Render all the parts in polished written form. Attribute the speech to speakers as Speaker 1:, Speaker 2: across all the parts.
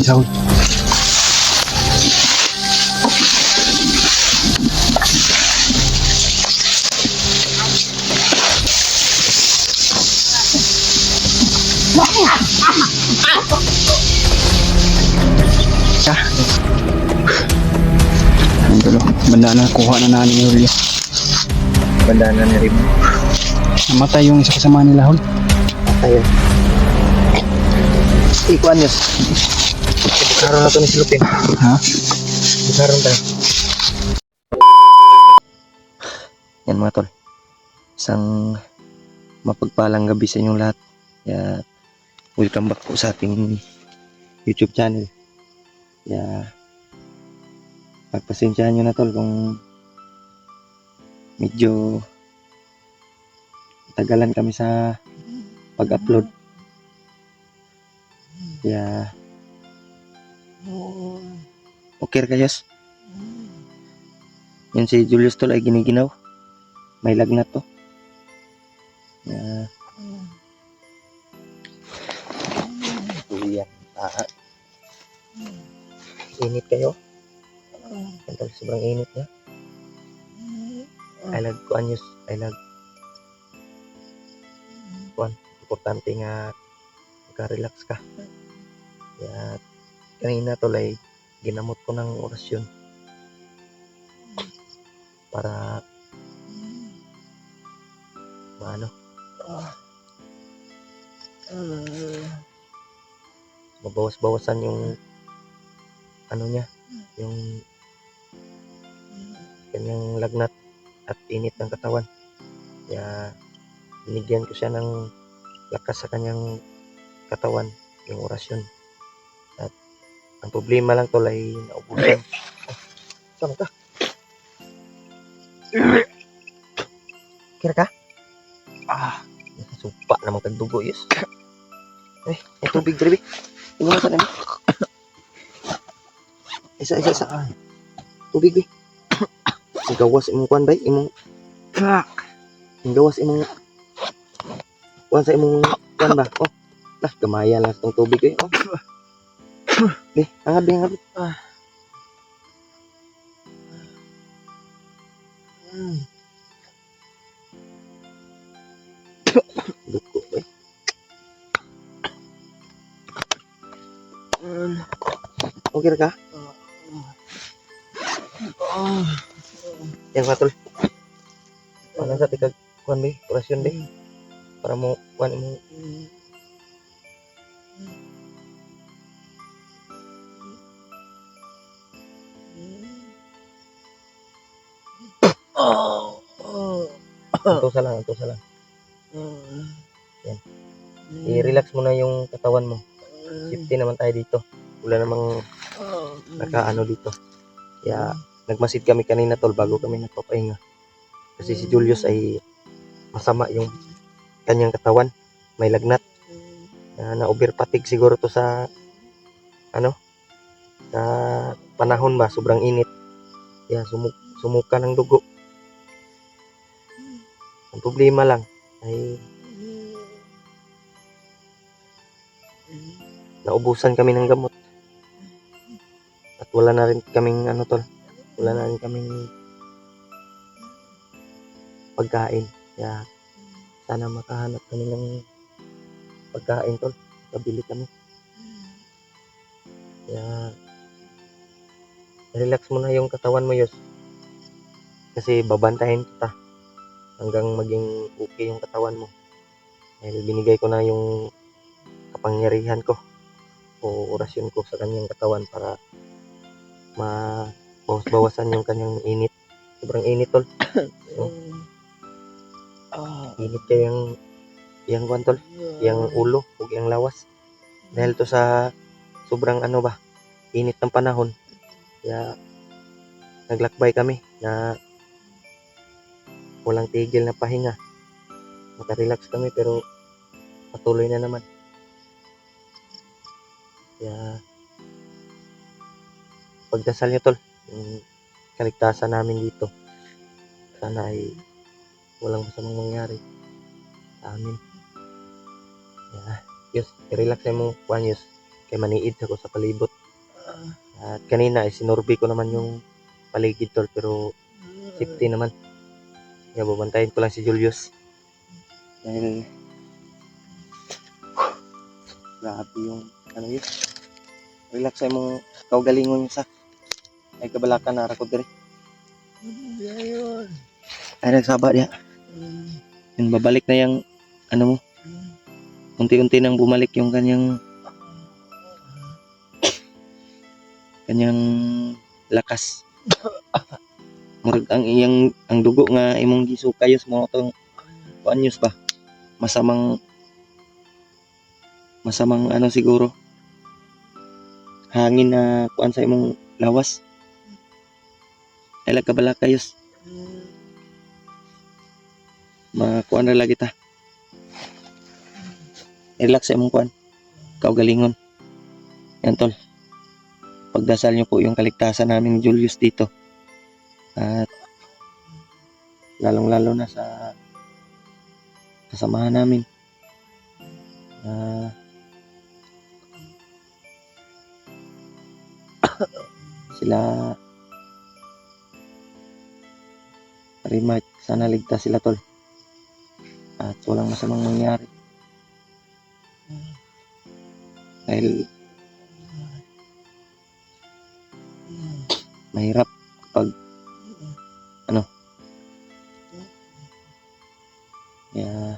Speaker 1: namin sahod. Banda na kuha na namin yung Julio.
Speaker 2: Banda na ni Rim.
Speaker 1: Namatay yung isa kasama nila hol.
Speaker 2: Ayun. Ikuan yun. Bukaron na ito ni Silupin.
Speaker 1: Ha?
Speaker 2: Bukaron tayo. Yan mga tol. Isang mapagpalang gabi sa inyong lahat. Kaya welcome back po sa ating YouTube channel. Kaya pagpasensyahan nyo na tol kung medyo tagalan kami sa pag-upload. Kaya okay kayos. Yun si Julius tol ay giniginaw. May lagnat to. Kaya init kayo. Tol, sobrang init niya. I love ko anyos. I love kuan. Importante nga magka-relax ka. Kaya kanina tol ay ginamot ko ng orasyon para maano mabawas-bawasan yung ano niya, yung kanyang lagnat at init ng katawan. Kaya binigyan ko siya ng lakas sa kanyang katawan, yung orasyon. At ang problema lang tol ay naubusan. Saan ka? Kira ka? Supa naman kagdugo, yes. Ay, may tubig, Dribi. Tingnan mo sa namin. Isa. Tubig, eh. Ang gawas imong kuan, bay. Ang gawas imong kuan sa imong kuan ba? Oh, gamaya lang itong tubig, eh. Oh. Be, angad. Duko, eh. Okay ka? Yan matol. Ano sa tikag kuan be, orasyon be. Para mo kuan mo. Antusa lang. Yan. I-relax mo na yung katawan mo. Safety naman tayo dito. Wala namang nakaano dito. Kaya nagmasid kami kanina tol bago kami nagpapahinga. Kasi si Julius ay masama yung kanyang katawan. May lagnat. Na-over fatigue siguro to sa sa panahon ba, sobrang init. Kaya sumuka ng dugo. Ang problema lang ay naubusan kami ng gamot. At wala na rin kaming wala na rin kaming pagkain. Kaya sana makahanap kami ng pagkain tol. Kabili kami. Kaya relax mo na yung katawan mo, Yos. Kasi babantahin kita hanggang maging okay yung katawan mo. Dahil binigay ko na yung kapangyarihan ko o orasyon ko sa kanyang katawan para mabawas-bawasan yung kanyang init. Sobrang init tol. So, init kayo yung kuwan tol, yung ulo o yung lawas. Dahil to sa sobrang init ng panahon. Kaya naglakbay kami na walang tigil na pahinga. Makarelax kami pero patuloy na naman. Kaya pagdasal nyo tol, yung kaligtasan namin dito. Sana ay walang masamang mangyari sa amin. Kaya, Yos, i-relax mo, Juan Yos. kay maniid ako sa palibot. At kanina ay sinurvey ko naman yung paligid tol, pero safety naman. Kaya babantayin ko lang si Julius. Dahil grabe yung ano yun. Relax ay mong kaugalingon yung sa ay kabalakan na rakod diri. Ay nagsaba diya. Yung babalik na yung ano mo. Unti-unti nang bumalik yung kanyang lakas. Murag ang iyang ang dugo nga imong gisukay sa mga tong kuanyos ba. Masamang ano siguro. Hangin na kuan sa imong lawas. Ay kabalakayos. Makuan na lagi ta. Relax sa imong kuan. Kaugalingon. Yan tol. Pagdasal niyo po yung kaligtasan namin ni Julius dito. At lalong-lalo na sa kasamahan namin. Sila Rimark, sana ligtas sila tol. At walang masamang mangyari. Dahil mahirap kapag ano yeah.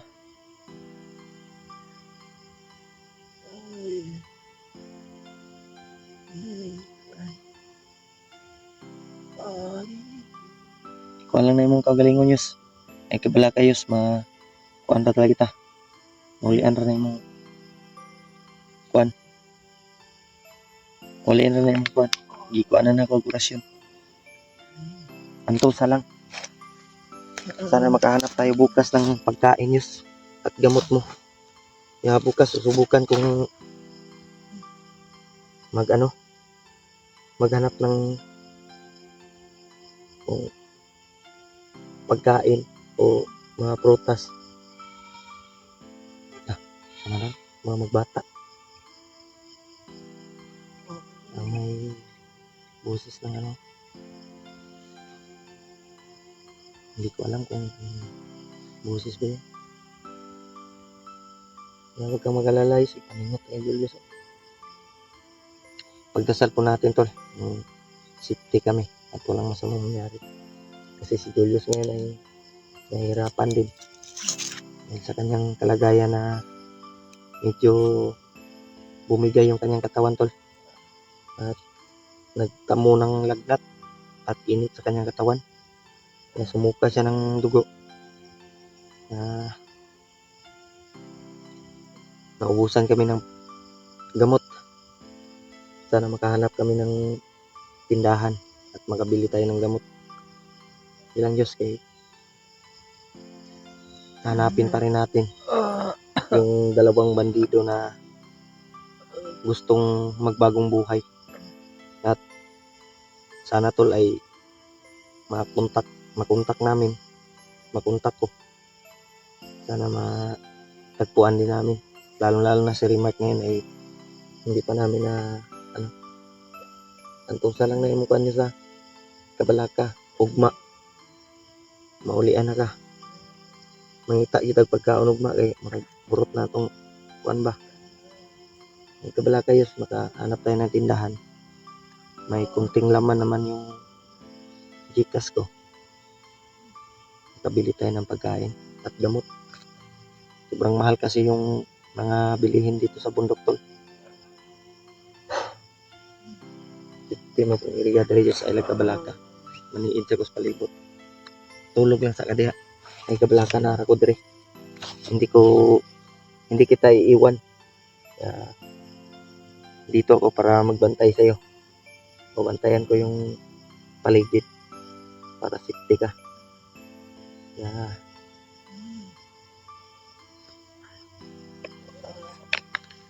Speaker 2: Kuan lang na imong kagalingon yus. Ay kabala kayos kuan ta talaga kita. Mulian ra na imong kuan. Mulian ra na imong kuan. Gikuan na ko orasyon. Anto sa lang. Sana makahanap tayo bukas ng pagkain yus at gamot mo. Ya bukas susubukan kung maghanap ng pagkain o mga prutas. Sama lang, mga magbata. Ang may boses ng ano. Hindi ko alam kung boses ba yun. Kaya huwag kang mag-alala, paningot kay Julius. Pagdasal po natin tol, safety kami at walang masamang mangyari. Kasi si Julius ngayon ay nahihirapan din. Dahil sa kanyang kalagayan na medyo bumigay yung kanyang katawan tol. At nagtamo ng lagnat at init sa kanyang katawan. Kaya sumuka siya ng dugo. Naubusan kami ng gamot. Sana makahanap kami ng tindahan at makabili tayo ng gamot. Ilang Diyos kay hanapin pa rin natin yung dalawang bandido na gustong magbagong buhay. At sana tol ay makontak ko. Sana matagpuan din namin. Lalo na si Rimark ngayon ay hindi pa namin na antusa lang na imukan niya sa kabalaka, ugma. Maulian na ka. Mangita kitag pagkaon ugma kay burot na itong kuan ba. May kabalaka yus, makahanap tayo ng tindahan. May kunting laman naman yung Gcash ko. Makabili tayo ng pagkain at gamot. Sobrang mahal kasi yung mga bilihin dito sa bundok tol. Di mo pong irigadari sa ilag kabalaka. Maniid sa kus palibot. Tulog lang sa kadiha. Ay kabalaka na ako dire. Hindi kita iiwan. Dito ako para magbantay sa'yo. Babantayan ko yung paligid para safety ka.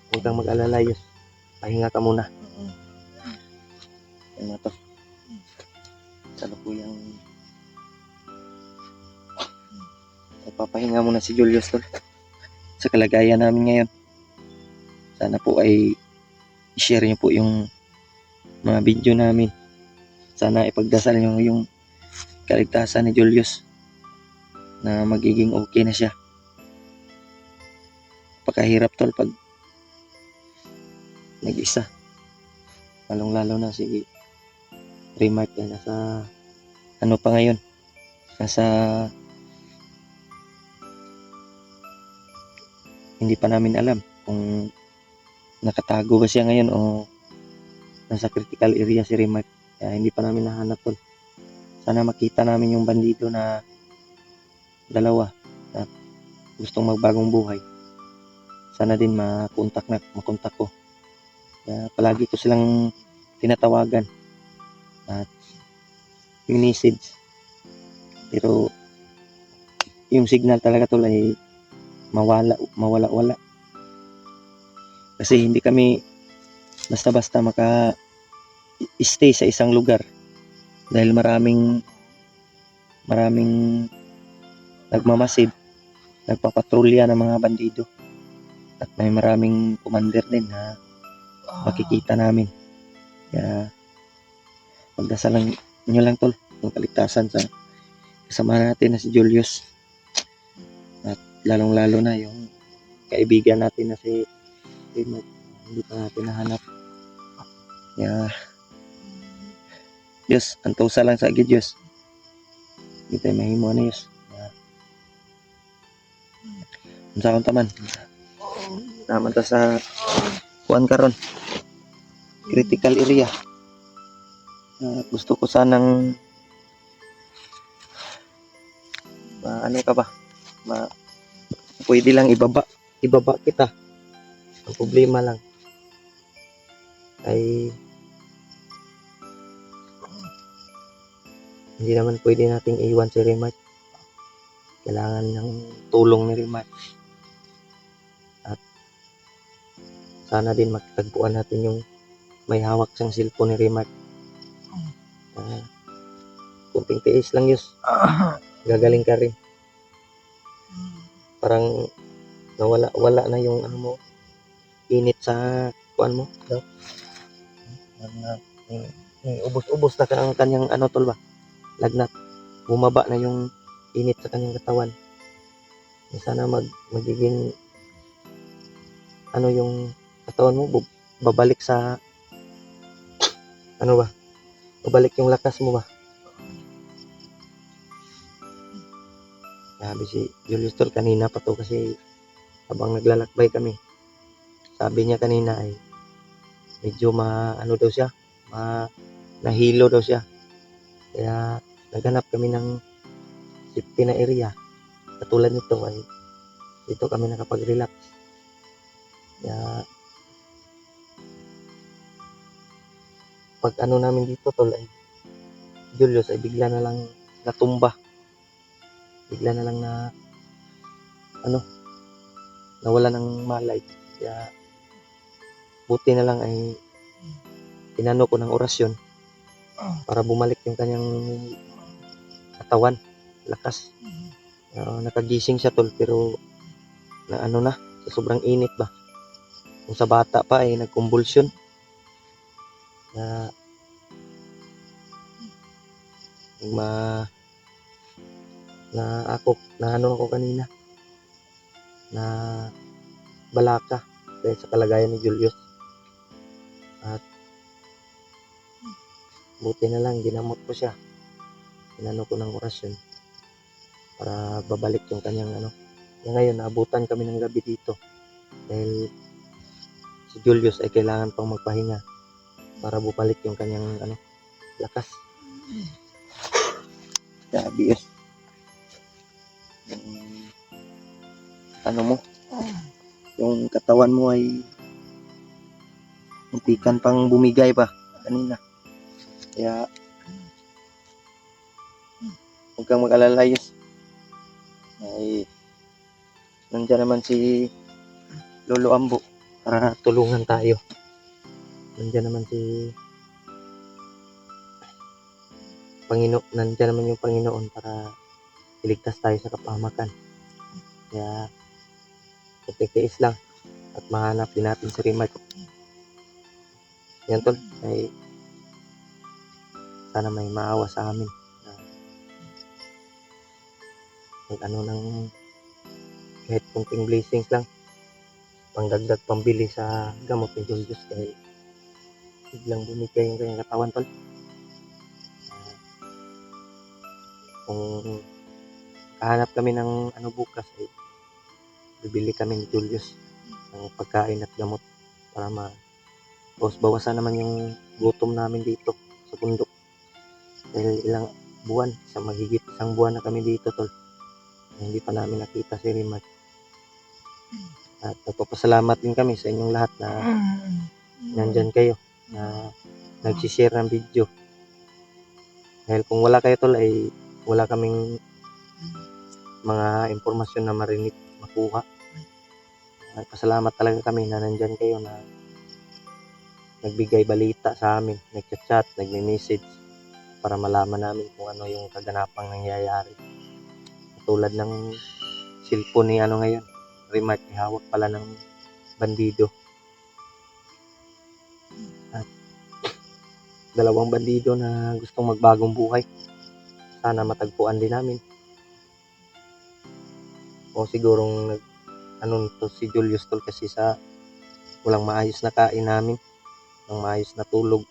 Speaker 2: Huwag kang mag-alala yun. Pahinga ka muna. Yan na to. Salukuyang papahinga muna si Julius tol. Sa kalagayan namin ngayon. Sana po ay i-share niyo po yung mga video namin. Sana ipagdasal niyo yung kaligtasan ni Julius na magiging okay na siya. Napakahirap tol pag nag-isa. Lalong-lalo na si Remark na nasa ano pa ngayon. Nasa hindi pa namin alam kung nakatago ba siya ngayon o nasa critical area si Remark. Kaya hindi pa namin nahanap tol. Sana makita namin yung bandido na dalawa na gustong magbagong buhay. Sana din makontak ko. Kaya palagi ko silang tinatawagan at message. Pero yung signal talaga tol ay mawala. Kasi hindi kami basta-basta maka-stay sa isang lugar dahil maraming nagmamasid, nagpapatrolya ng mga bandido. At may maraming commander din na makikita namin. Kaya pagdasalan nyo lang tol yung kaligtasan sa kasama natin na si Julius. At lalong-lalo na yung kaibigan natin na si Remark. Hindi pa natin nahanap. Kaya Diyos, antusa lang sa agad Diyos. Hindi tayo mahimo na Diyos. Unsa akong taman. Naman ta sa kuan karon. Critical area. Gusto ko sanang ano ka ba? Pwede lang ibaba kita. Ang problema lang ay hindi naman pwede nating iwan si Remark. Kailangan ng tulong ni Remark. At sana din magtagpuan natin yung may hawak siyang cellphone ni Remark. Kunting tiis lang Yus. Gagaling ka rin. Parang wala na yung ano mo, init sa kuan mo. Ubos na ang kanyang ano tol ba? Lagnat. Bumaba na yung init sa kanyang katawan. Sana magiging ano yung katawan mo babalik sa ano ba? Babalik yung lakas mo ba? Sabi si Julius tol kanina pa to kasi habang naglalakbay kami. Sabi niya kanina ay medyo ano daw siya, nahilo daw siya. Kaya naghanap kami ng safety na area. Katulad nito ay dito kami nakapag-relax. Kaya pag ano namin dito tol ay Julius ay bigla na lang natumba. Bigla na lang na ano nawala ng malay. Kaya buti na lang ay inano ko ng orasyon para bumalik yung kanyang katawan, lakas. Nakagising siya tol pero na ano na sa sobrang init ba. Kung sa bata pa ay nagkumbulsyon. Na ano ako kanina na balaka dahil sa kalagayan ni Julius. At buti na lang ginamot ko siya. Inano ko ng orasyon para babalik yung kanyang ano. Ngayon naabutan kami ng gabi dito dahil si Julius ay kailangan pang magpahinga para bumalik yung kanyang ano lakas. Sabi Diyos. Ano mo? Yung katawan mo ay muntikan pang bumigay pa kanina. Kaya huwag kang mag-alala Diyos. Ay nandiyan naman si Lolo Ambo para tulungan tayo. Nandiyan naman si nandiyan naman yung Panginoon para iligtas tayo sa kapahamakan. Kaya tiis lang at mahanap din natin si Remark. Yan tol, ay sana may maawa sa amin. Mag ano ng kahit kunting blessings lang, pangdagdag pambili sa gamot ni Julius kaya biglang bumigay yung kanyang katawan tol. Kung kahanap kami ng ano bukas ay bibili kami ni Julius ng pagkain at gamot para bawasan naman yung gutom namin dito sa bundok. Dahil ilang buwan, mahigit isang buwan na kami dito tol. Hindi pa namin nakita si Rimar. At nagpapasalamat din kami sa inyong lahat na nandyan kayo, na nagsishare ng video. Dahil kung wala kayo tol ay wala kaming mga impormasyon na marinig, makuha. Nagpasalamat talaga kami na nandyan kayo, na nagbigay balita sa amin, nagchat-chat, nagme-message para malaman namin kung ano yung kaganapang nangyayari. Tulad ng cellphone ni ano ngayon, Remark, hawak pala ng bandido. At dalawang bandido na gustong magbagong buhay. Sana matagpuan din namin. O sigurong ano to si Julius tol, kasi sa walang maayos na kain namin, walang maayos na tulog.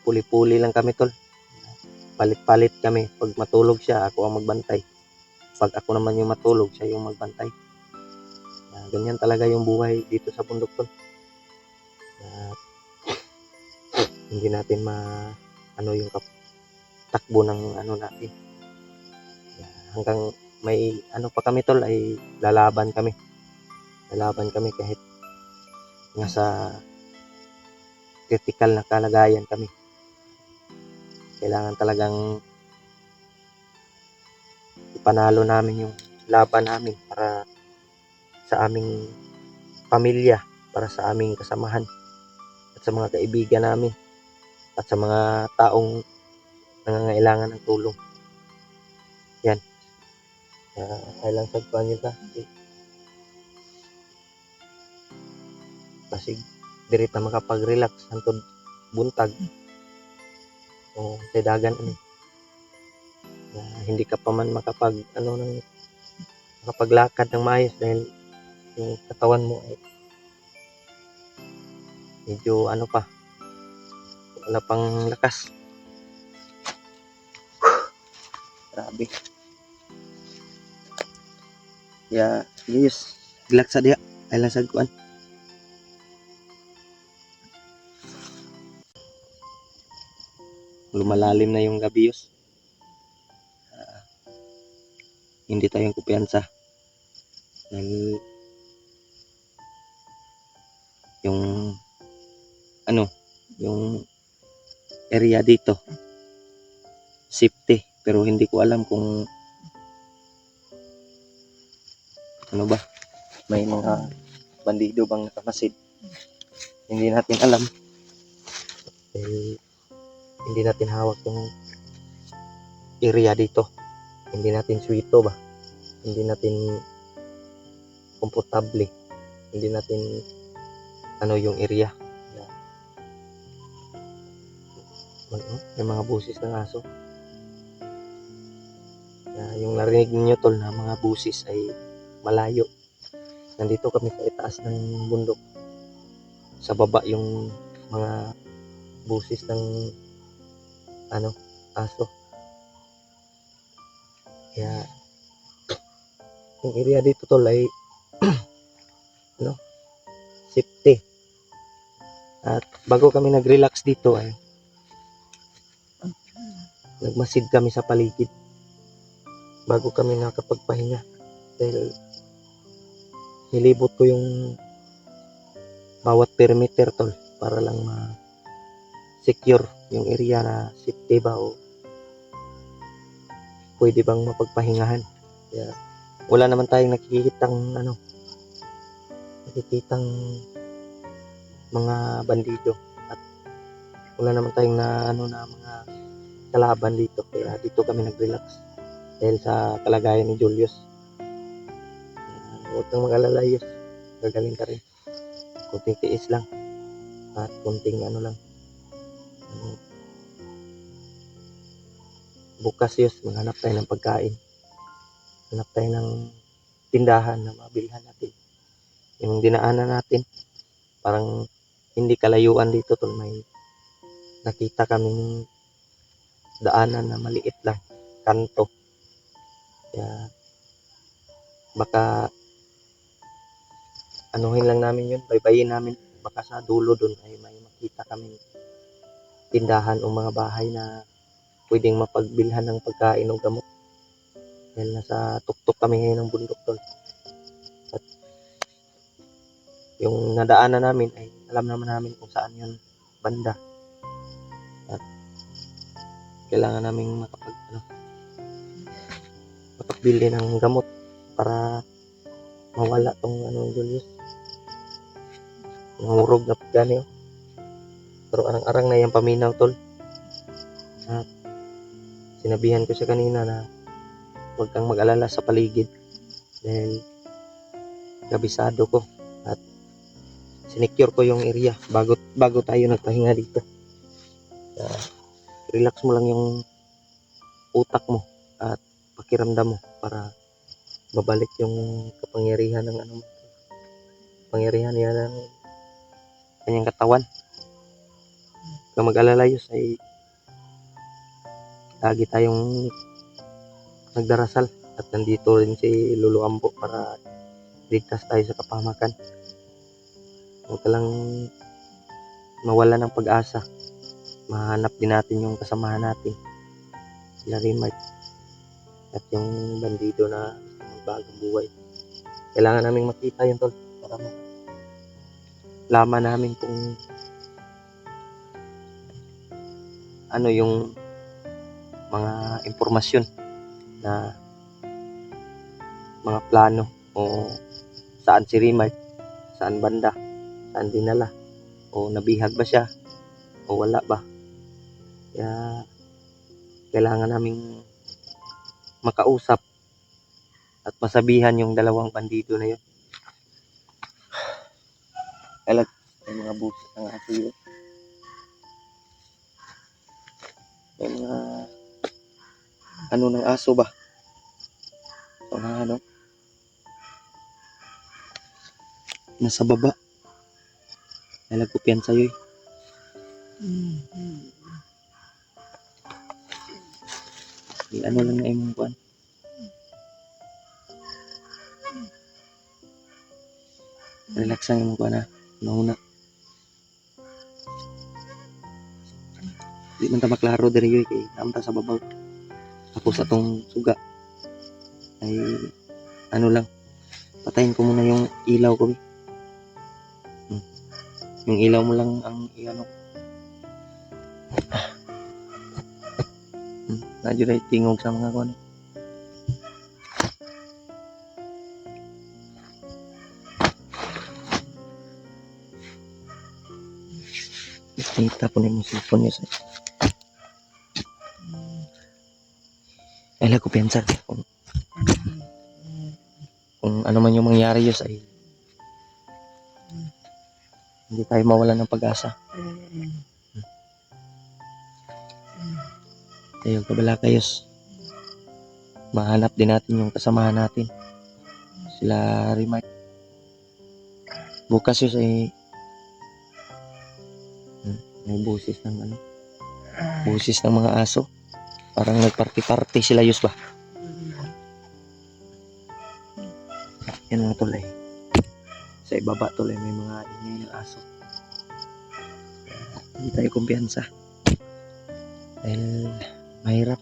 Speaker 2: Puli-puli lang kami tol. Palit-palit kami. Pag matulog siya, ako ang magbantay. Pag ako naman yung matulog, siya yung magbantay. Ganyan talaga yung buhay dito sa bundok tol. Hindi natin ano yung takbo ng ano natin. Hanggang may ano pa kami tol ay lalaban kami. Lalaban kami kahit nasa critical na kalagayan kami. Kailangan talagang ipanalo namin yung laban namin para sa aming pamilya, para sa aming kasamahan at sa mga kaibigan namin at sa mga taong nangangailangan ng tulong. Yan. Kailang sagpan nyo ta. Kasi dirita makapag-relax hantod buntag o sa dagan hindi ka pa man makapaglakad ng maayos dahil yung katawan mo ay medyo ano pa, wala pang lakas. Grabe. Yes, relax sa diya. Kailang sagkuan. Lumalalim na yung gabi yus. Hindi tayong kumpiyansa. Dahil yung yung area dito safety, pero hindi ko alam kung ano ba, may mga bandido bang nakamasid. Hindi natin alam dahil hindi natin hawak yung area dito. Hindi natin suito ba, hindi natin komportable, hindi natin ano yung area. May mga busis ng aso. Yung narinig niyo tol na mga busis ay malayo. Nandito kami sa itaas ng bundok. Sa baba yung mga busis ng aso. Kaya yung area dito tol ay safety. At bago kami nag-relax dito ay nagmasid kami sa paligid bago kami nakapagpahinga, dahil nilibot ko yung bawat perimeter tol para lang ma-secure yung area na safety ba o pwede bang mapagpahingahan. Kaya wala naman tayong nakikitang mga bandido at wala naman tayong na mga kalaban dito. Kaya dito kami nag-relax dahil sa kalagayan ni Julius. Huwag kang mag-alala, Yus. Gagaling ka rin. Kunting tiis lang. At kunting ano lang. Bukas yus, maghanap tayo ng pagkain. Hanap tayo ng tindahan na mabilhan natin. Yung dinaanan natin, parang hindi kalayuan dito tol, may nakita kaming daanan na maliit lang, kanto. Kaya baka anuhin lang namin yun, baybayin namin. Baka sa dulo dun ay may makita kaming tindahan o mga bahay na pwedeng mapagbilhan ng pagkain o gamot. Dahil nasa tuktok kami ngayon ng bundok tol. At yung nadaanan namin ay alam naman namin kung saan yun banda. At kailangan namin makapagbili ng gamot para mawala tong Julius. Nahurog na pagkani oh. Pero arang-arang na yung paminaw tol. At sinabihan ko siya kanina na huwag kang mag-alala sa paligid dahil kabisado ko at sinecure ko yung area bago tayo nagpahinga dito. Relax mo lang yung utak mo at pakiramdam mo para babalik yung kapangyarihan ng pangyarihan niya ng kanyang katawan. Kung mag-alala yus ay lagi tayong nagdarasal at nandito rin si Lolo Ambo para ligtas tayo sa kapahamakan. Huwag ka lang mawala ng pag-asa. Mahanap din natin yung kasamahan natin, sila Rimart at yung bandido na magbagong buhay. Kailangan naming makita yun tol para malaman namin kung ano yung mga impormasyon na mga plano o saan si Rimart, saan banda, saan dinala o nabihag ba siya o wala ba. Kaya kailangan naming makausap at masabihan yung dalawang bandido na yun. Alag may mga busis ng aso yun. May mga ano ng aso ba? O na ano? Nasa baba. Alag ko piyan sa'yo eh. Ano lang na imong kuan. Relax lang imong kuan ha. Nauna. Di man ta maklaro diri yoy kay naamta sa babaw. Tapos atong suga ay ano lang. Patayin ko muna yung ilaw ko. Yung ilaw mo lang ang iano. Nadyo rin tingog sa mga kuan. Kita po na yung cellphone niya sa ay ko piyansa kung ano man yung mangyari yun ay hindi tayo mawalan ng pag-asa. Tayo kabala kayos mahanap din natin yung kasamahan natin sila Rimart. Bukas yun ay may busis ng busis ng mga aso, parang nagparty-party sila yus ba. Yan mga tulay sa ibaba tulay may mga ingay ng aso. Hindi tayo kumpiyansa dahil mahirap.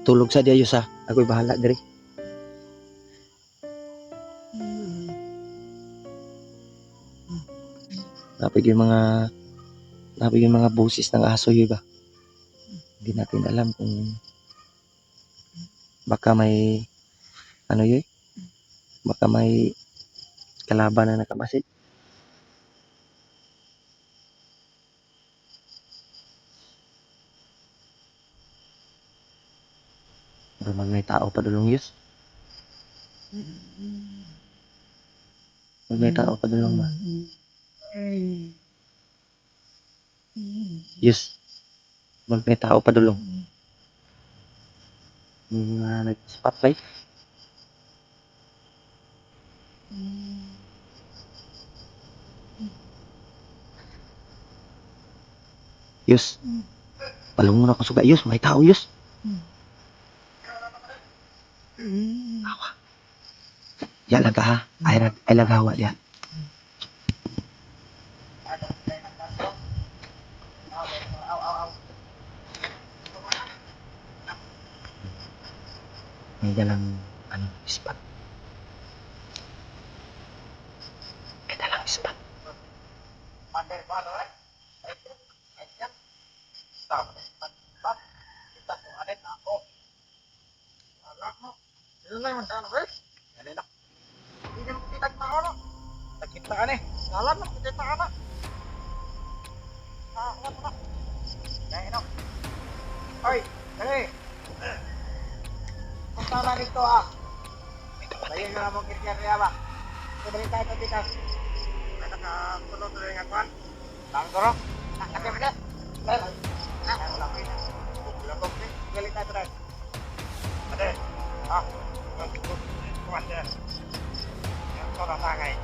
Speaker 2: Tulog sa diya yus ha, ako'y bahala diri. Napig yung mga busis ng aso yun ba. Hindi natin alam kung baka may ano yun, baka may kalaban na nakamasid. Pero may tao pa dulong yus. May tao pa dulong ba. Yes. May tao pa dulong. Nag-spotlight. Yus. Palungon ako suga. Yus, may tao, Yus. Awa. Ya laga ha. Ay lagawa dia. May dalang spot. May dalang spot.
Speaker 3: Hoy, dali. Punta na dito ah. Bayan na mo kaya ba? Dali tayo sa tikas. May nakakulot na yung akuan. Lang doro. Nakakaya mo na. Wala ko yun. Wala ko yun. Dali tayo tayo. Ate. Ah. Kuwan dyan. Yan ko na tangay.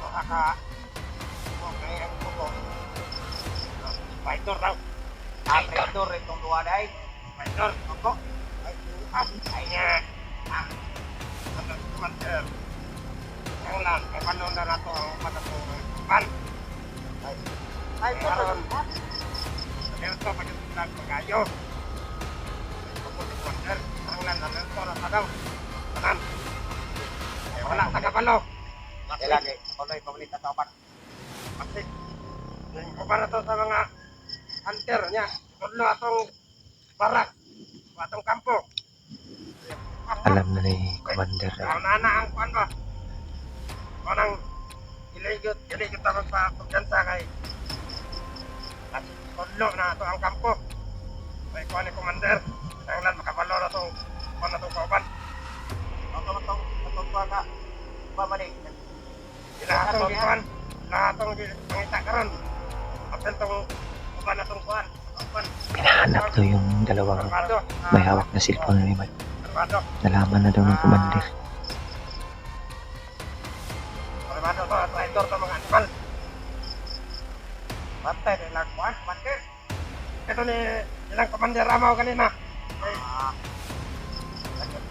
Speaker 3: Kaka. Kung ngayon ko. Fighter daw. Fighter itong dua day. Fighter. Ako. Ayah, anak komander, yang lang, paano na nato ang panatupan? Ay, karon. Ito pagkatulan pagayo. Komander, ang lang na ito na sadaw. Tanan. Wala tagapalo. Lagi, tuloy pabalita sa opat. Kasi, para to sa mga hunter niya, tulo atong barak, atong kampo.
Speaker 2: Alam na ni Commander.
Speaker 3: Ang nana ang kuan ba? Kanang ilaygot ta magpa-kumpiyansa kay. At tudlo na ato ang kampo. Kay kuan ni Commander, ang lan makabalo na tong kuan na tong kauban. Atong ka pamalik. Atong gikuan, atong pangita karon. Apel tong kuan na tong kuan.
Speaker 2: Pinahanap daw yung dalawang may hawak na cellphone ni Riman. Nalaman na daw ng Commander.
Speaker 3: Armado to, traitor to mga animal. Patay na lang kuan, Commander. Ito ni ilang Commander Amaw kanina.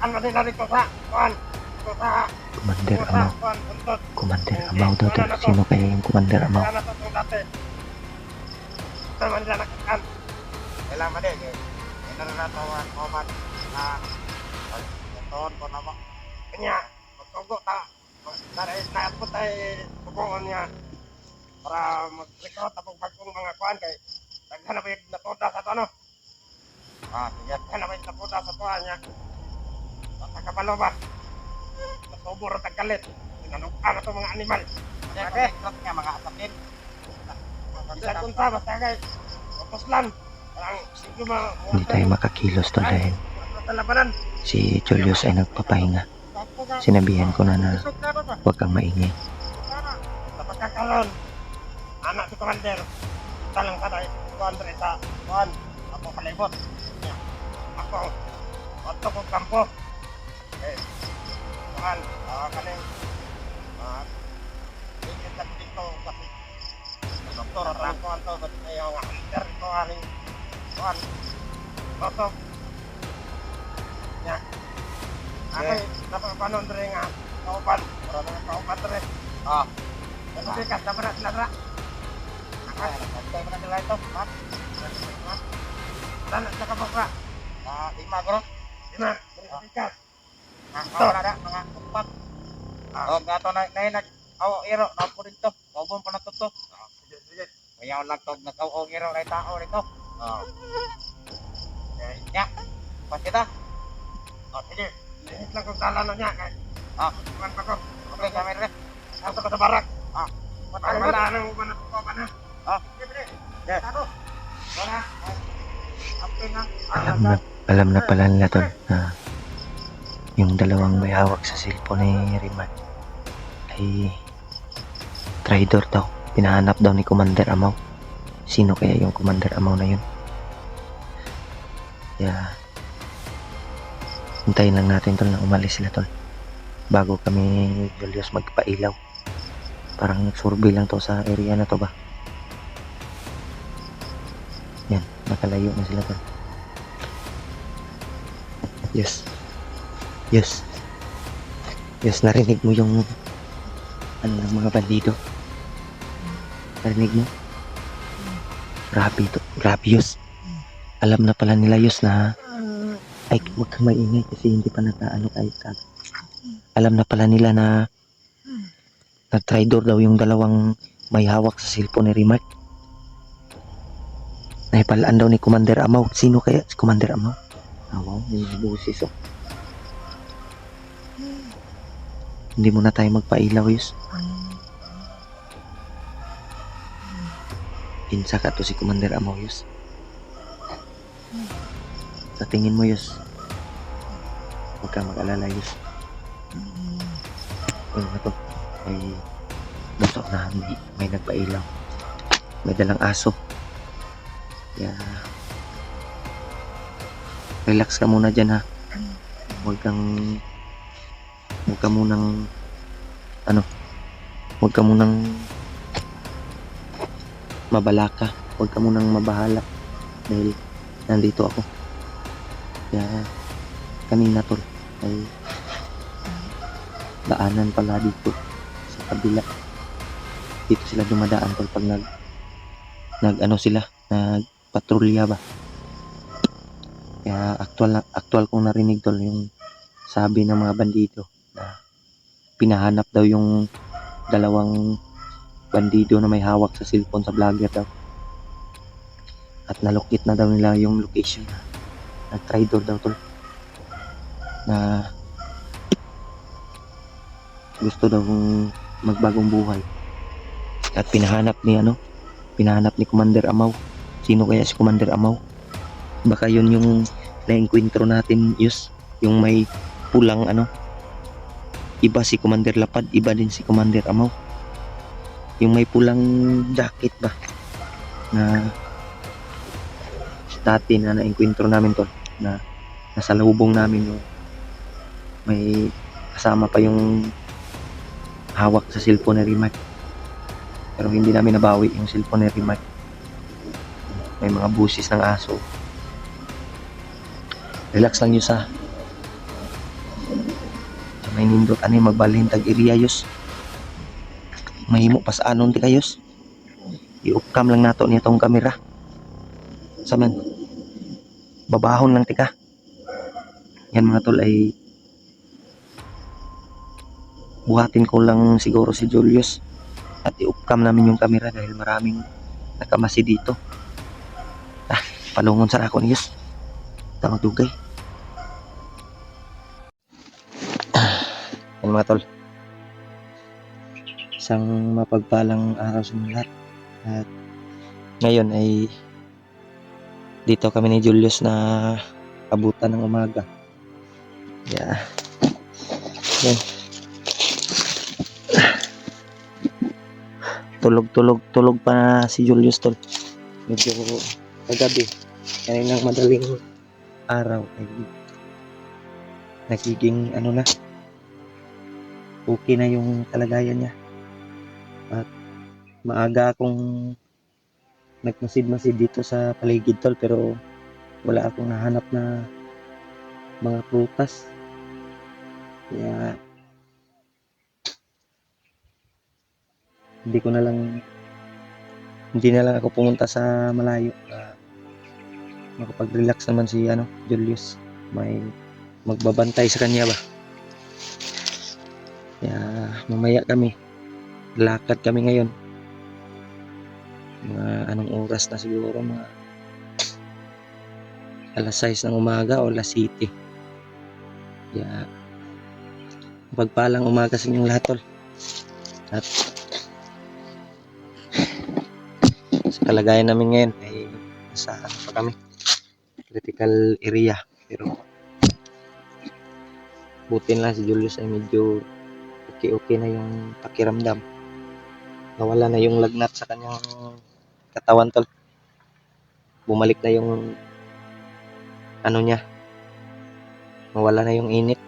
Speaker 3: Ano nila dito sa kuan? Dito sa
Speaker 2: Commander Amaw. Commander Amaw daw to. Sino kaya yung Commander Amaw?
Speaker 3: Sana to itong dati. Ito man nila nakakan. Kailangan man eh. Ito na natawan, Oman. Ito po na mo. Kanya, magtugo ta. Naapot tayo tugungan niya para mag-recruit apong bagong mga kuan kay naghanap yung natuda sa ito ano. Sige, naghanap yung natuda sa ito niya. Nakabalo ba? Nasubor at tagkalit. Sinanukha na ito mga animal. Okay, mga asapin. Bisan kunta, basta kay Opuslan.
Speaker 2: Hindi tayo makakilos to dahil si Julius ay nagpapahinga. Sinabihan ko na huwag kang maingay.
Speaker 3: Kapag kakaroon, anak si Commander, talang ka tayo, Commander sa kuhan, ako palibot. Ako, otto ko kampo. Kuhan, kaning, higit na dito kasi, doktor, ako ang to, ayaw nga, hunter ito, aring, kuhan, otto. Ya. Ako, napapanon rin nga, kaupan, para mga kaupan rin. Kasi kasta pa na sila na. Kasta pa na sila ito. Saan sa kapag 5 bro? 5. Berikat. Ito. Mga kumpat. Gato na nag-awo iro. Napo dito. Kaubon pa na ito. Sige. Mayaw lang ito. Nag-awo iro na tao rito. Ya. Pas kita. Sige. Linis lang kung sala na niya. Kuman pa ko. Okay, kami rin. Ato ka sa barak. Wala nang uban na po na. Sige. Wala. Okay na.
Speaker 2: Alam na pala nila to na yung dalawang may hawak sa cellphone ni Riman ay Traitor daw. Pinahanap daw ni Commander Amaw. Sino kaya yung Commander Amaw na yun? Kaya hintayin lang natin tol na umalis sila tol. Bago kami Julius magpailaw. Parang nagsurvey lang to sa area na to ba? Yan, nakalayo na sila tol. Yes. Yes. Yes, narinig mo yung ano ng mga bandido? Narinig mo? Grabe to. Grabe Yus. Alam na pala nila Yus na ay huwag kang maingay kasi hindi pa nataano kahit kag. Alam na pala nila na nag-traitor daw yung dalawang may hawak sa cellphone ni Rimark. Nahipalaan daw ni Commander Amaw. Sino kaya si Commander Amaw? Wow, may busis oh. Hindi muna tayo magpailaw Yus. Pinsa ka to si Commander Amaw Yus. Sa tingin mo Yus, huwag kang mag-alala Yus. Ano na to? May gusto na may nagpailaw. May dalang aso. Kaya relax ka muna dyan ha. Huwag ka munang mabalaka. Huwag ka munang mabahala dahil nandito ako. Kaya kanina tol ay daanan pala dito sa kabila. Dito sila dumadaan tol pag nagpatrolya ba. Kaya actual kong narinig tol yung sabi ng mga bandido na pinahanap daw yung dalawang bandido na may hawak sa cellphone sa vlogger daw. At nalukit na daw nila yung location na nag-traitor daw tol. Na gusto daw magbagong buhay. At pinahanap ni Commander Amaw. Sino kaya si Commander Amaw? Baka yun yung na-encuentro natin Yus. Yung may pulang iba si Commander Lapad, iba din si Commander Amaw. Yung may pulang jacket ba na dati na na-encuentro namin tol, na nasa lubong namin yung may kasama pa yung hawak sa cellphone ni Rimark. Pero hindi namin nabawi yung cellphone ni Rimark. May mga busis ng aso. Relax lang Yus ha. May nindot magbalhin tag area Yus. Mahimo pas anon ti kayos. I-upcam lang nato niya tong kamera. Saman. Babahon lang tika. Yan mga tol ay buhatin ko lang siguro si Julius at i-upcam namin yung kamera dahil maraming nakamasi dito. Palungon sa ako niyos. Tawag dugay. Yan mga tol. Isang mapagpalang araw sa lahat. At ngayon ay dito kami ni Julius na abutan ng umaga. Yeah. Yan. Tulog pa si Julius tol. Medyo kagabi. Kaninang madaling araw ay nagiging okay na yung kalagayan niya. At maaga akong nagmasid-masid dito sa paligid tol, pero wala akong nahanap na mga prutas. Kaya hindi na lang ako pumunta sa malayo. Makapag-relax naman si Julius. May magbabantay sa kanya ba. Kaya mamaya lakad kami ngayon. Mga anong oras na siguro, mga alas 6 ng umaga o alas 7. Kaya pagpalang umaga sa inyong lahat tol. At sa kalagayan namin ngayon ay nasa pa kami, critical area, pero butin lang si Julius ay medyo okay na yung pakiramdam. Nawala na yung lagnat sa kanyang katawan tol. Bumalik na yung ano niya, nawala na yung init.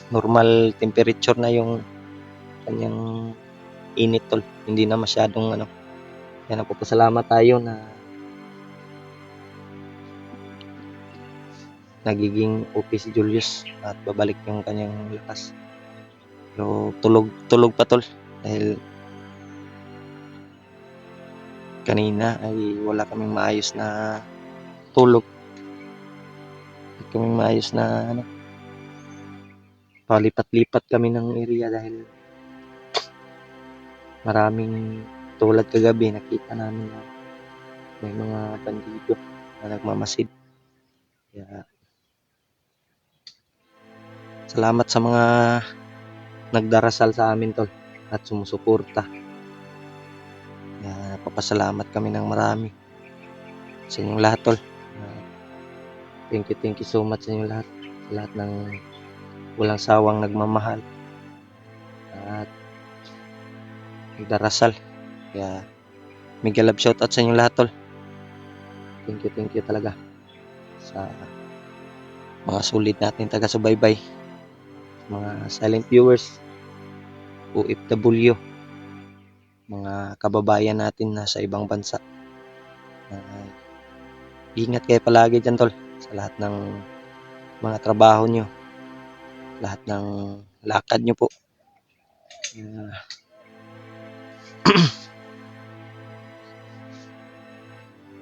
Speaker 2: Normal temperature na yung kanyang init tol. Hindi na masyadong ano. Kaya nagpapasalamat tayo na nagiging okay si Julius at babalik yung kanyang lakas. Pero tulog pa tol dahil kanina ay wala kaming maayos na tulog. Wala kaming maayos na ano, palipat-lipat kami ng area dahil maraming tulad kagabi nakita namin na may mga bandido na nagmamasid. Kaya salamat sa mga nagdarasal sa amin tol at sumusuporta. Kaya napapasalamat kami ng marami sa inyong lahat tol. Thank you so much sa inyong lahat. Sa lahat ng walang sawang nagmamahal at nagdarasal. Kaya mega love shoutout sa inyong lahat tol. Thank you talaga sa mga sulit natin taga-subaybay, mga silent viewers, OFW, mga kababayan natin na sa ibang bansa. Ingat kayo palagi dyan tol sa lahat ng mga trabaho nyo, lahat ng lakad nyo po.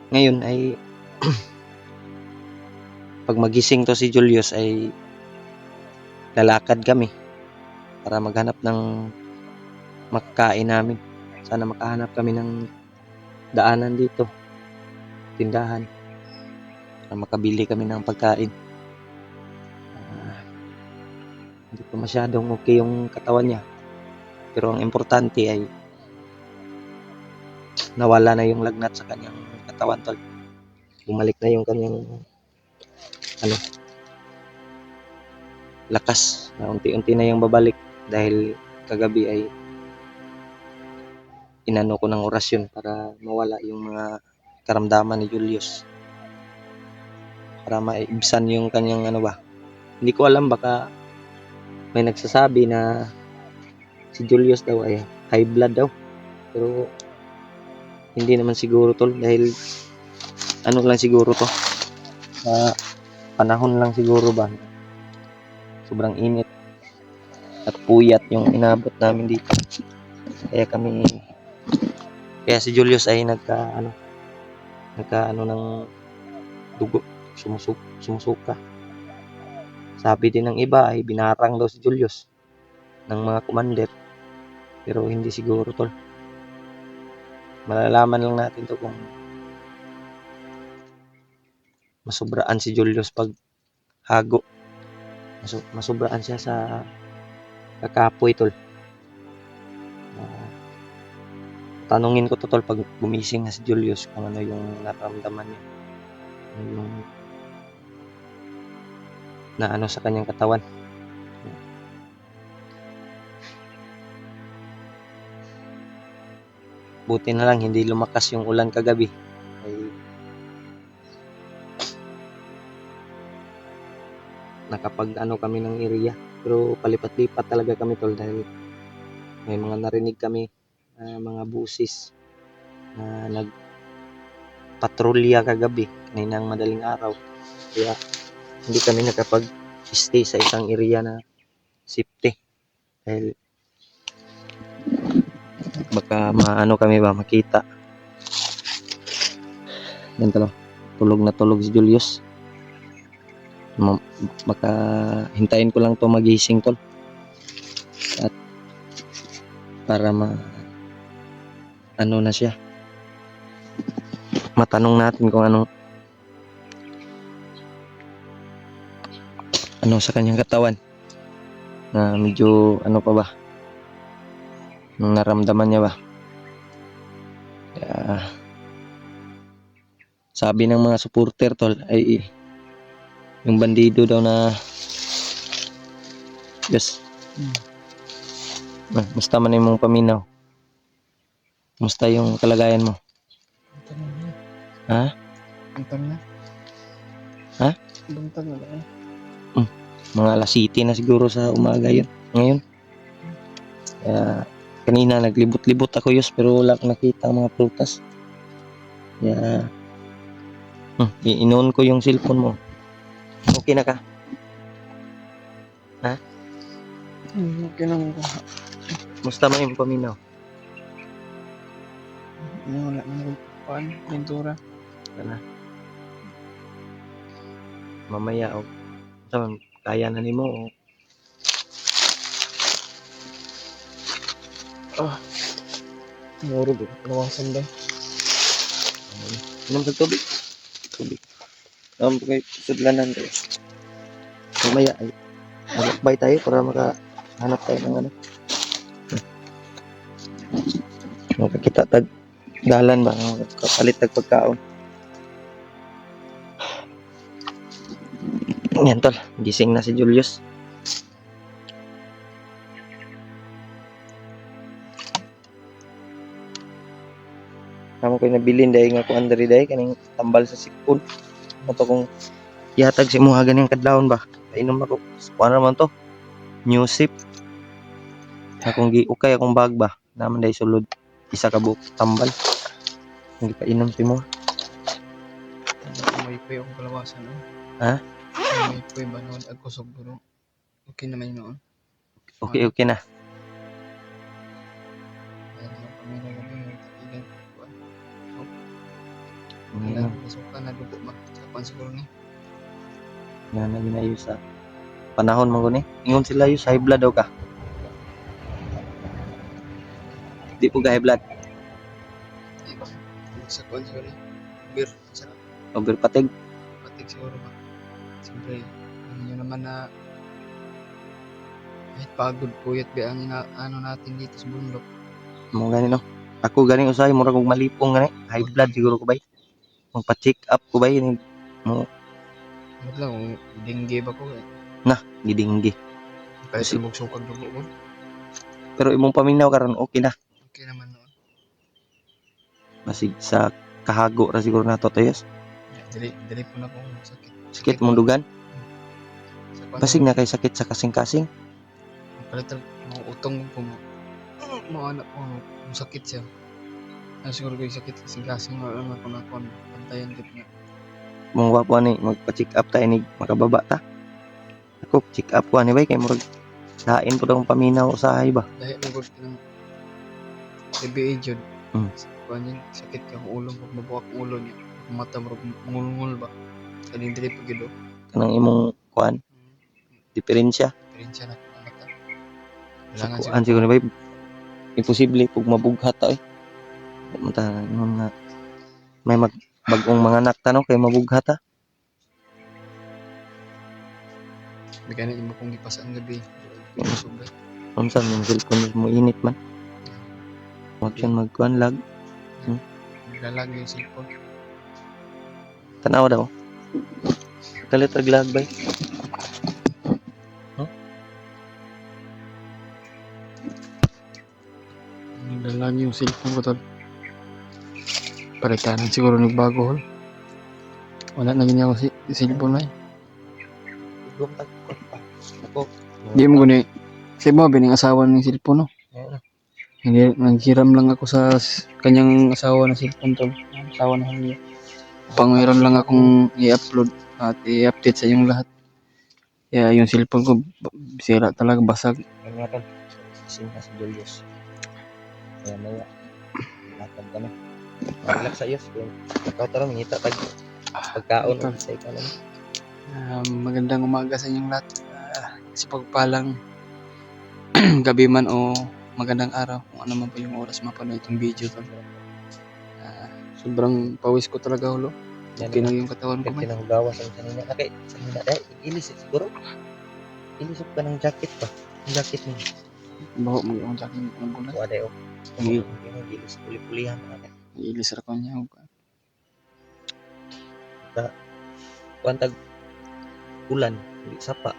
Speaker 2: Ngayon ay pag magising to si Julius ay lalakad kami para maghanap ng makakain namin. Sana makahanap kami ng daanan dito, tindahan, para makabili kami ng pagkain. Hindi pa masyadong okay yung katawan niya, pero ang importante ay nawala na yung lagnat sa kanyang katawan tol. Bumalik na yung kanyang lakas na unti-unti na yung babalik dahil kagabi ay inano ko ng orasyon para mawala yung mga karamdaman ni Julius, para maibsan yung kanyang ano ba. Hindi ko alam, baka may nagsasabi na si Julius daw ay high blood daw, pero hindi naman siguro tol dahil ano lang siguro to, panahon lang siguro ba, sobrang init at puyat yung inabot namin dito. Kaya si Julius ay nagka ano ng dugo, sumusuka. Sabi din ng iba ay binarang daw si Julius ng mga commander, pero hindi siguro tol. Malalaman lang natin to kung masubraan si Julius pag hago. Masubraan siya sa kakapoy tol. Tanungin ko to tol pag gumising na si Julius kung ano yung nararamdaman niya, yung na ano sa kanyang katawan. Buti na lang hindi lumakas yung ulan kagabi. Ay nakapag ano kami ng area, pero palipat-lipat talaga kami tol dahil may mga narinig kami mga busis na nagpatrolya kagabi kaninang madaling araw. Kaya hindi kami nakapag-stay sa isang area na safety dahil baka maano kami ba makita. Yan talo, tulog na tulog si Julius. Baka hintayin ko lang to magising tol at para ano na siya, matanong natin kung ano sa kanyang katawan na medyo ano pa ba nung naramdaman niya ba. Kaya, sabi ng mga supporter tol ay yung bandido daw na basta man yung paminaw Musta yung kalagayan mo? Ha?
Speaker 1: Buntag na.
Speaker 2: Ha?
Speaker 1: Buntag na ba?
Speaker 2: Mga alas 7 na siguro sa umaga yun. Ngayon. Kaya kanina naglibot-libot ako Yus pero wala akong nakita ang mga prutas. Kaya inon ko yung cellphone mo. Okay na ka?
Speaker 1: Okay lang ko.
Speaker 2: Musta mo yung paminaw?
Speaker 1: Wala nang kuan, pintura.
Speaker 2: Wala. Mamaya o. Kaya na nimo o.
Speaker 1: Muro ba? Nawasan ba?
Speaker 2: Inom ka tubig. Tubig. Kay sudlanan tayo. Mamaya ay maglakbay tayo para makahanap tayo ng ano. Makakita tag dalan ba? Kapalit tag pagkaon. Yan tol. Gising na si Julius. Kamo ko'y nabilin dahil nga ko andari dahil kaning tambal sa sipon. Ito kong ihatag si Muha ganing kadlawon ba. Painom ako. Kuha naman to. New sip. Akong giukay akong bag ba. Naman dahil sulod. Isa ka buok tambal. Hindi pa inom si Muha.
Speaker 1: May puy akong kalawasan.
Speaker 2: Ha?
Speaker 1: May puy ba noon? Agkusog bro. Okay naman noon.
Speaker 2: Okay na.
Speaker 1: Ayan ang pamilya gabi ng takigan.
Speaker 2: Ano
Speaker 1: Nasukan na dugo ba? Sa kuan siguro ni.
Speaker 2: na ginayos sa panahon mo ni. Ingon sila yung high blood daw ka. Di po ka high blood.
Speaker 1: Sa kuan siguro ni. Beer. Sa
Speaker 2: Overpatig.
Speaker 1: patig siguro ba? Siyempre, yun naman na kahit pagod puyat ba ang ano natin dito sa bundok.
Speaker 2: Mo gani no. Ako gani usay mura kog malipong gani. High blood siguro ko bay. Magpa-check up ko bay ni mo
Speaker 1: Ano lang, kung dingge ba ko eh.
Speaker 2: gidinggi.
Speaker 1: Kahit
Speaker 2: Kasi-
Speaker 1: subog sukag dugo ko.
Speaker 2: Pero imong paminaw karon okay na.
Speaker 1: Okay naman noon.
Speaker 2: Basig sa kahago ra siguro nato tayos.
Speaker 1: Dili po na kung sakit.
Speaker 2: Sakit mong dugan.
Speaker 1: Sa kuan.
Speaker 2: Basig na kay sakit sa kasing-kasing.
Speaker 1: Palitan mo utong ko mo. Mo anak ko mo sakit siya. Ano siguro kay sakit kasi gasing mo ano ko na kon pantayan gid nga.
Speaker 2: Mong wapo ani magpa-check up ta ini makababa ta. Ako check up ko ani bay kay murag lain pud akong paminaw usahay ba.
Speaker 1: Dahil mo gusto ng TBA jud.
Speaker 2: Mm.
Speaker 1: Kuan yun, sakit ka kung ulo pag mabuak ang ulo niya. Kung mata mo ngul-ngul ba. Kaning dili pa gid.
Speaker 2: Kanang imong kuan diferensya
Speaker 1: Pirin siya na mata.
Speaker 2: sa
Speaker 1: Kailangan
Speaker 2: kuan siguro bay imposible pug mabughat ta eh. Mata ingon nga may bag-ong mga anak ta no kay mabughat ta.
Speaker 1: Bigyan mo kung gipas ang gabi. Pinusog ba.
Speaker 2: Unsa yung cellphone mo init man. Wag siya magkuan lag.
Speaker 1: Naglalag yung cellphone.
Speaker 2: Tanaw daw. Kalit ag lag bay.
Speaker 1: Naglalag yung cellphone ko tol. Paritanan siguro nagbago hol. Wala na ganyan ako si cellphone na eh.
Speaker 2: Igom tag pa. Ako.
Speaker 1: Di mo guni. Kasi mo, bining asawa ng cellphone no. Hindi, naghiram lang ako sa kanyang asawa na cellphone tol. Asawa na niya. Pangiram lang akong i-upload at i-update sa inyong lahat. Kaya yung cellphone ko, sira talaga, basag.
Speaker 2: Ano nga tol? Sing ka si Julius. Kaya maya. Lakad kami. Relax sa iyo. Ikaw tara mangita tag pagkaon o sa ikaw naman.
Speaker 1: Magandang umaga sa inyong lahat. Sa pagpalang gabi man o magandang araw kung ano man po yung oras mapanood itong video tol. Sobrang pawis ko talaga hulo. Okay na yung katawan ko man.
Speaker 2: Kinahugawas ang kanina. Okay, sanina dahil ilis siguro. Ilisop ka ng jacket pa. Ang jacket mo.
Speaker 1: Baho mo yung jacket ng bulan.
Speaker 2: Wala o.
Speaker 1: Hindi.
Speaker 2: Ilis puli-pulihan natin.
Speaker 1: Iilis ra ko niya.
Speaker 2: Kuantag ulan, hindi sapa.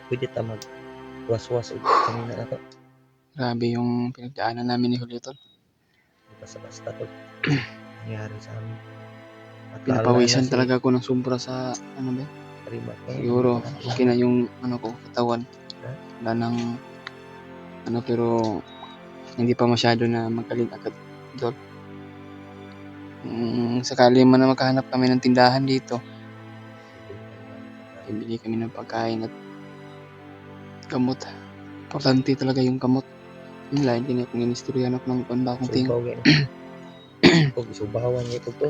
Speaker 2: Pwede ta mag waswas o kanina na to.
Speaker 1: Grabe yung pinagdaanan namin ni Julio tol.
Speaker 2: basta-basta to. Nangyari sa amin. At
Speaker 1: Pinapawisan
Speaker 2: lalo na
Speaker 1: talaga ako ng sobra sa ano ba?
Speaker 2: Rimat ngayon.
Speaker 1: Siguro okay na yung ano ko katawan.
Speaker 2: Ha?
Speaker 1: Wala nang ano pero hindi pa masyado na magaling agad doon. Sakali man na makahanap kami ng tindahan dito, bibili kami ng pagkain at gamot. Importante talaga yung gamot. Yung lain din akong inistoryan ako ng panbakong tingin.
Speaker 2: Subaw yan. Kung isubawan niya ito to.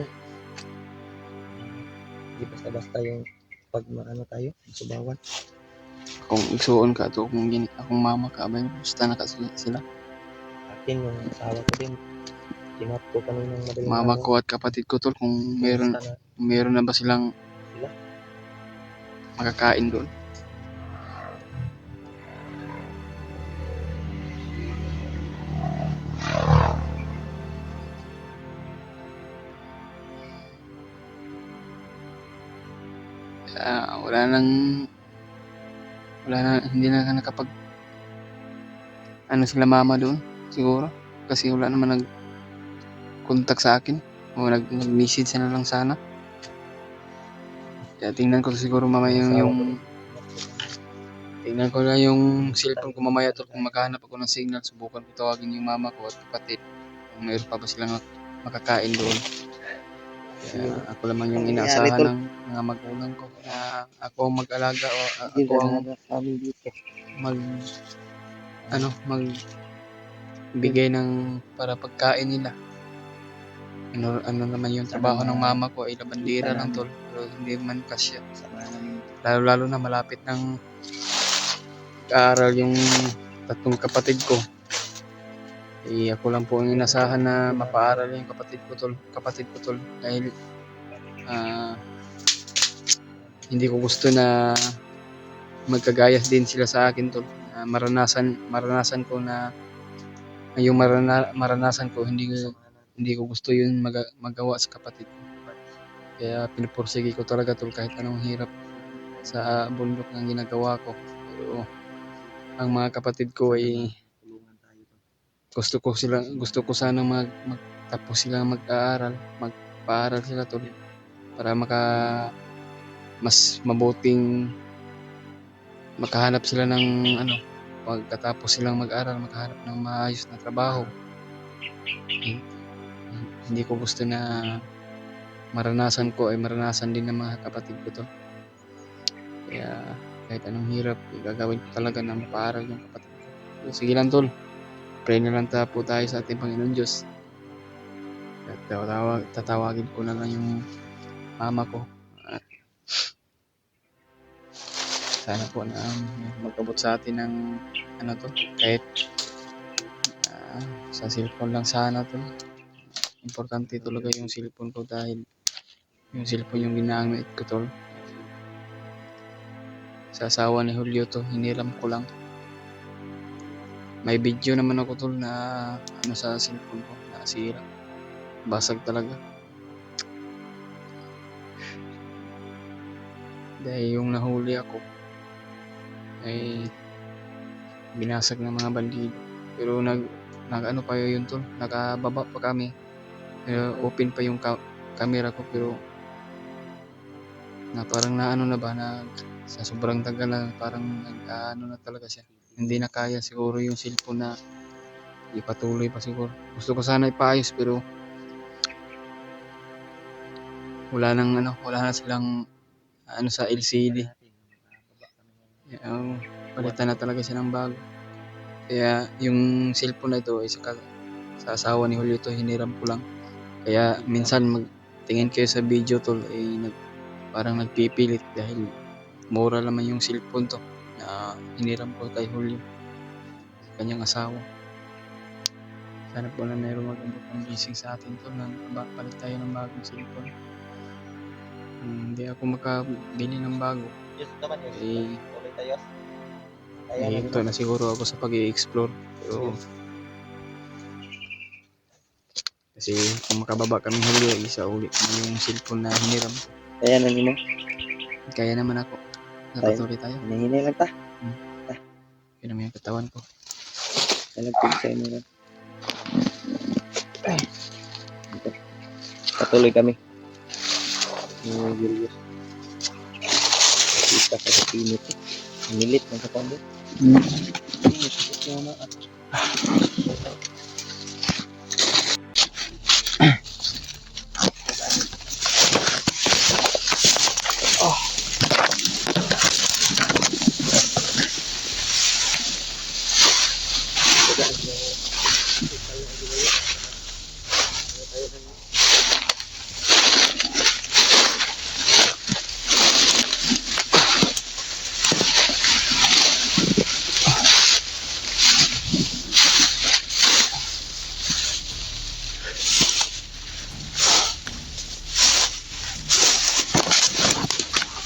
Speaker 2: Hindi basta-basta yung pag maano tayo, subawan.
Speaker 1: Kung igsuon ka to, kung gini akong mama ka, abay, basta na ka sila.
Speaker 2: Akin yung asawa ko din. Kinap ko kaninang madaling
Speaker 1: Mama
Speaker 2: araw.
Speaker 1: ko at kapatid ko tol, kung
Speaker 2: Basta na
Speaker 1: meron na ba silang
Speaker 2: sila.
Speaker 1: makakain doon. Wala na, hindi na nakapag ano sila mama doon siguro kasi wala naman nag-contact sa akin o nag-message na lang sana. Kaya tingnan ko siguro mamaya yung tingnan ko na yung cellphone ko mamaya tol, kung makahanap ako ng signal, subukan ko tawagin yung mama ko at kapatid kung mayroon pa ba silang makakain doon. Kaya ako lamang yung inaasahan ng mga magulang ko na ako ang mag-alaga o ako ang mag bigay ng para pagkain nila. Ano naman yung trabaho ng mama ko ay labandera lang tol, pero hindi man kasya. Lalo na malapit ng aaral yung tatlong kapatid ko. Ako lang po ang inasahan na mapaaral yung kapatid ko tol dahil hindi ko gusto na magkagayas din sila sa akin tol. Maranasan ko na yung maranasan ko, hindi ko gusto yun magawa sa kapatid ko. Kaya pinipursige ko talaga tol kahit anong hirap sa bundok ng ginagawa ko. Pero ang mga kapatid ko ay gusto ko sana magtapos sila mag-aaral, magpaaral sila tol para mas mabuting makahanap sila ng pagkatapos silang mag-aral, makahanap ng maayos na trabaho. Hindi ko gusto na maranasan din ng mga kapatid ko to. Kaya kahit anong hirap, gagawin ko talaga na mapaaral yung kapatid ko. So, sige lang tol, pray na lang po tayo sa ating Panginoon Diyos. At tatawagin ko na lang yung mama ko. At sana po na magabot sa atin ng kahit sa cellphone lang sana to. Importante talaga yung cellphone ko dahil yung cellphone yung ginamit ko tol. Sa asawa ni Julio to, hiniram ko lang. May video naman ako tol na sa cellphone ko, nasira. Basag talaga. Dahil yung nahuli ako ay binasag ng mga bandido. Pero nag pa yun tol, nakababa pa kami. Open pa yung camera ko pero parang sa sobrang tagal na parang na talaga siya. Hindi na kaya siguro yung cellphone na ipatuloy pa siguro. Gusto ko sana ipaayos pero wala na silang sa LCD. Palitan na talaga siya ng bago. Kaya yung cellphone na ito ay sa asawa ni Julio to, hiniram ko lang. Kaya minsan magtingin kayo sa video tol ay parang nagpipilit dahil mura naman yung cellphone to na hiniram ko kay Julio, kanyang asawa. Sana po na mayroong mag-abot ng blessing sa atin to na palit tayo ng bagong cellphone. Hindi ako makabili ng bago. Ito na siguro ako sa pag-i-explore. Pero kasi kung makababa kami huli, isa ulit yung cellphone na hiniram. Kaya naman ako. Napatuloy tayo.
Speaker 2: Hinahinay lang ta.
Speaker 1: Yun naman yung katawan ko.
Speaker 2: Nalagpig sa inyo lang. Tuloy kami. Julius. Kita sa pinit. Milit ng kapambo.
Speaker 1: Hmm.
Speaker 2: Pinit. Ito na.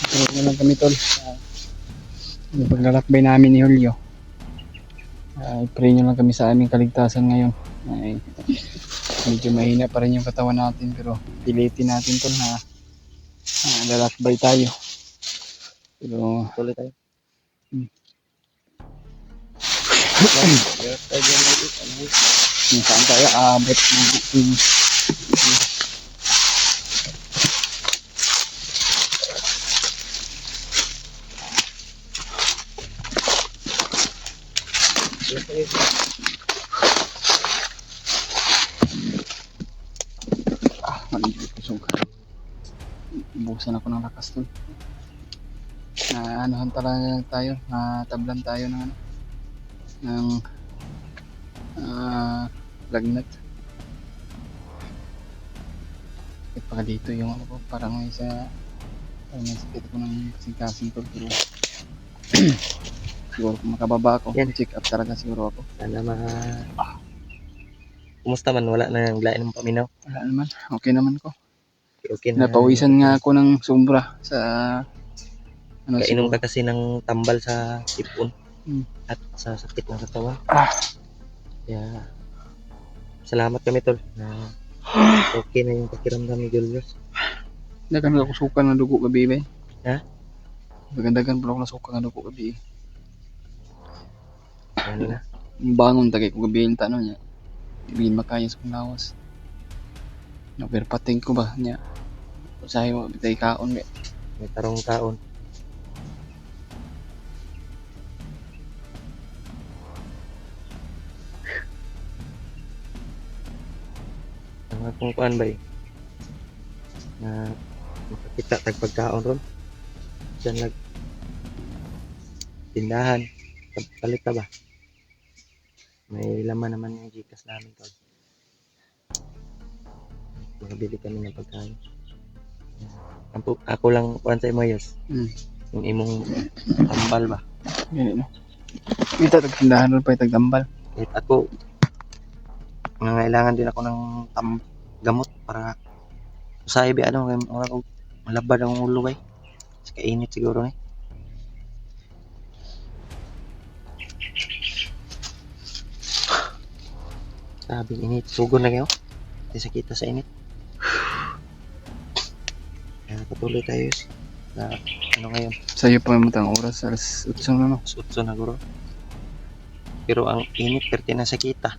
Speaker 1: Tulog na lang kami tol. Yung paglalakbay namin ni Julio. Pray nyo lang kami sa aming kaligtasan ngayon. Ay, medyo mahina pa rin yung katawan natin pero pilitin natin tol na lalakbay tayo. Pero
Speaker 2: Tuloy tayo.
Speaker 1: kung saan tayo aabot ng maligid ko suga. Ubusan ako ng lakas tol. Anuhan talaga tayo, tablan tayo ng ano, ng lagnat. Sakit pa dito yung ano ko, parang may sakit ako ng kasing-kasing tol pero siguro kung makababa ako,
Speaker 2: Yan.
Speaker 1: check up talaga siguro ako.
Speaker 2: Sana Kumusta man? Wala na yung lain ng paminaw.
Speaker 1: Wala naman, okay naman ko.
Speaker 2: Okay na.
Speaker 1: Napawisan nga ako ng sombra sa ano
Speaker 2: Kainom
Speaker 1: siguro.
Speaker 2: ka kasi ng tambal sa sipon.
Speaker 1: Hmm.
Speaker 2: At sa sakit ng katawan.
Speaker 1: Ah.
Speaker 2: Kaya, salamat kami tol na okay na yung pakiramdam ni Julius.
Speaker 1: Dagan ako suka ng dugo gabi ba?
Speaker 2: Ha?
Speaker 1: Dagan pala ako na suka ng dugo gabi.
Speaker 2: Ano na?
Speaker 1: Bangon tagay ko gabi yung tanong niya. Hindi makaya sa lawas. Naperpating ko ba niya? Usahay mo bitay kaon ba?
Speaker 2: May tarong taon. Ang akong kuan ba na makakita tagpagkaon ron. Diyan lag tindahan. Palit ka ba? May laman naman yung Gcash namin tol. Makabili kami ng pagkain. Ako lang kuan sa Imoyos. Yung imong tambal ba?
Speaker 1: Ganyan no. Kita tagtindahan ron pa tagdambal.
Speaker 2: Kahit ako, nangailangan din ako ng gamot para sa ibi ano, malabad ang ulo bay. Sa kainit siguro eh. Sabi init, sugod na kayo. Hindi sa kita sa init. Kaya patuloy tayo na ano ngayon.
Speaker 1: Sa'yo pa mo tang oras alas 8 na no.
Speaker 2: Sutso na guro. Pero ang init perti na sa kita.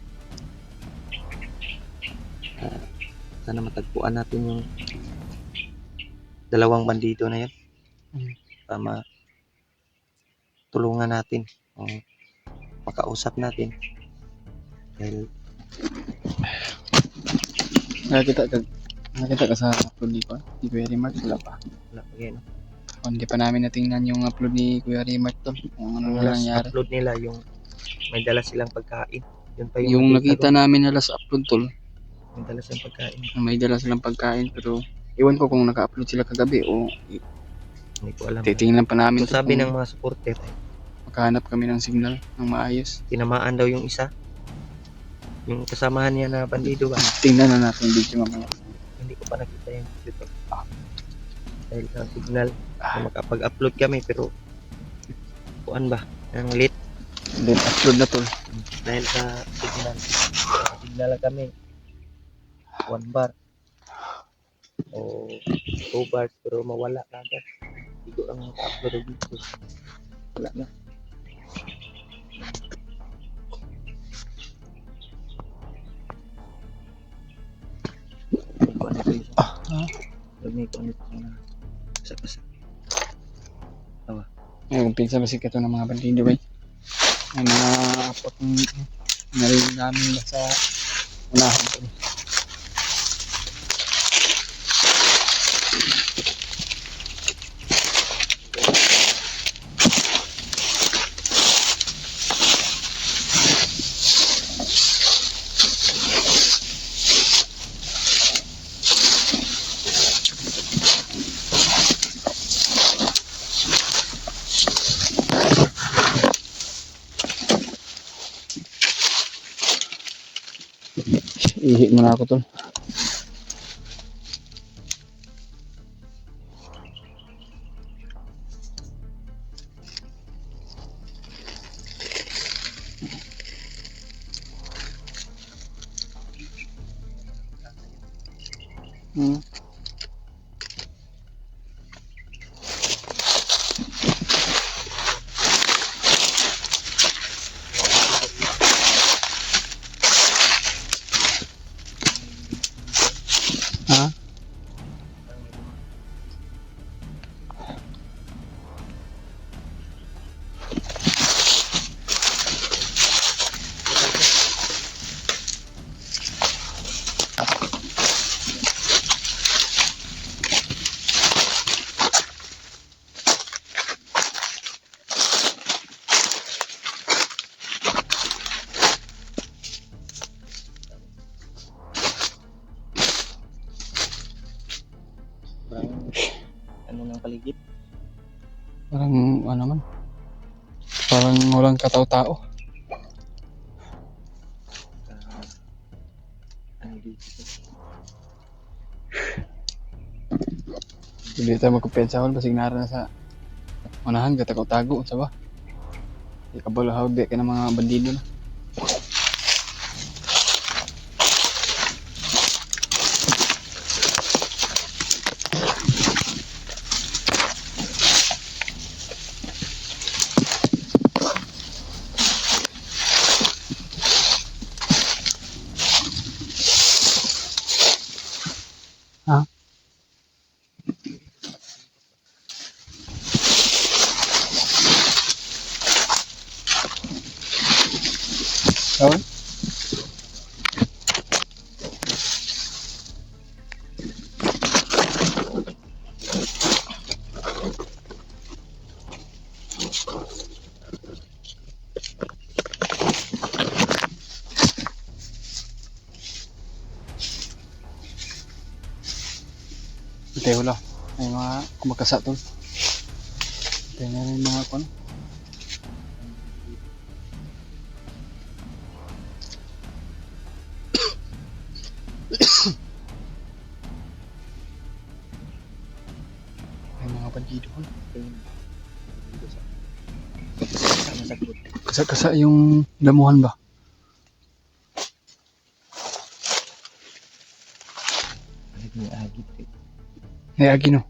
Speaker 2: Sana matagpuan natin yung dalawang bandido na yun. Para tulungan natin. O makausap natin. Dahil
Speaker 1: Nakita ka sa upload ni ko. Ni Kuya Remark wala pa.
Speaker 2: wala pa yan.
Speaker 1: Hindi pa namin natingnan yung upload ni Kuya Remark tol. Kung ano
Speaker 2: Yung
Speaker 1: na
Speaker 2: last
Speaker 1: nangyari.
Speaker 2: upload nila yung may dala silang pagkain. Yun pa
Speaker 1: Yung nakita
Speaker 2: ko.
Speaker 1: namin na last upload tol.
Speaker 2: May dala silang pagkain.
Speaker 1: May dala silang pagkain pero iwan ko kung naka-upload sila kagabi o
Speaker 2: Hindi ko alam.
Speaker 1: titingnan pa namin
Speaker 2: Ito sabi
Speaker 1: kung
Speaker 2: ng mga supporter,
Speaker 1: makahanap kami ng signal ng maayos.
Speaker 2: tinamaan daw yung isa. Yung kasamahan niya na bandido ba?
Speaker 1: Tingnan na natin yung video mamaya.
Speaker 2: Hindi ko pa nakita yung dito. Dahil sa signal na makapag-upload kami pero kuan ba? Ang late
Speaker 1: Then upload na tol.
Speaker 2: dahil sa signal. Signal lang kami. 1 bar o 2 bars pero mawala kagad. Hindi ko ang upload dito. Wala na. Kuan ito isa.
Speaker 1: Ha?
Speaker 2: Dami ko ano na. Kasa-kasa.
Speaker 1: Ayun, pinsa ba sikat ng mga bandido ba? Ay mga apot ng narinig namin ba sa unahan ko. Ihi muna ako tol. Hmm. Ha?
Speaker 2: Ano ng paligid?
Speaker 1: Parang ano man. Parang walang katao-tao.
Speaker 2: Ano dito?
Speaker 1: Hindi tayo magkupensa ko basig nara na sa unahan katako-tago sa ba. Di kabalahaw di ka ng mga bandido na. Ha? Kawan? Ito wala. May mga kumakasa tol. Ito na rin mga kon. May mga bandido kon. Kasa-kasa yung damuhan ba?
Speaker 2: May agit eh.
Speaker 1: Ay agi no.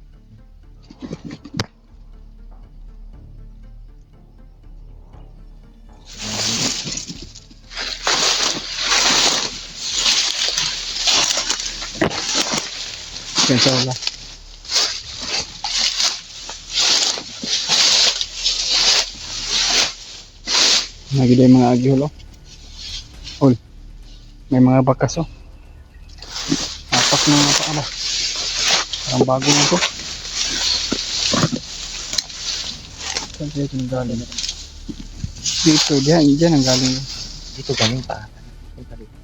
Speaker 1: Pensa wala. Nagida yung mga agi hulo. Hol. May mga bakas oh. Apak na mga paala. Parang bago na ito. Saan tayo ito galing? Dito, diyan ang galing.
Speaker 2: Dito galing pa. Punta dito.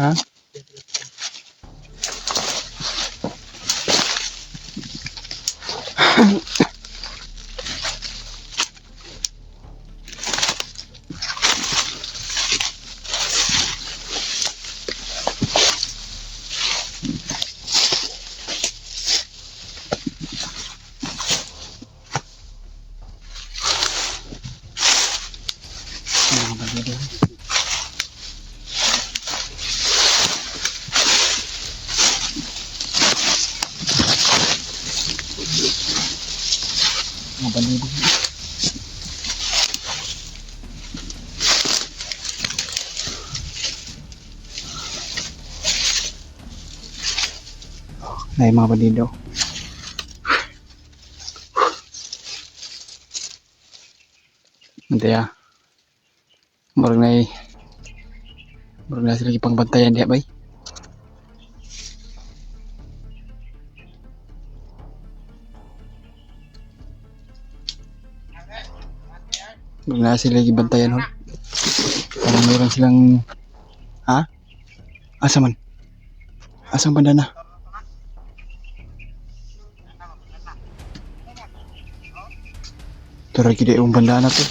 Speaker 1: Ha? Mga bandido. Mga bandido. Ay, mga bandido. Nanti ya. Murag na sila ipang bantayan diya bay. Murag na sila ibantayan hon. Parang mayroon silang ha? Asa man? Asang banda na? Ito lagi yung banda na to.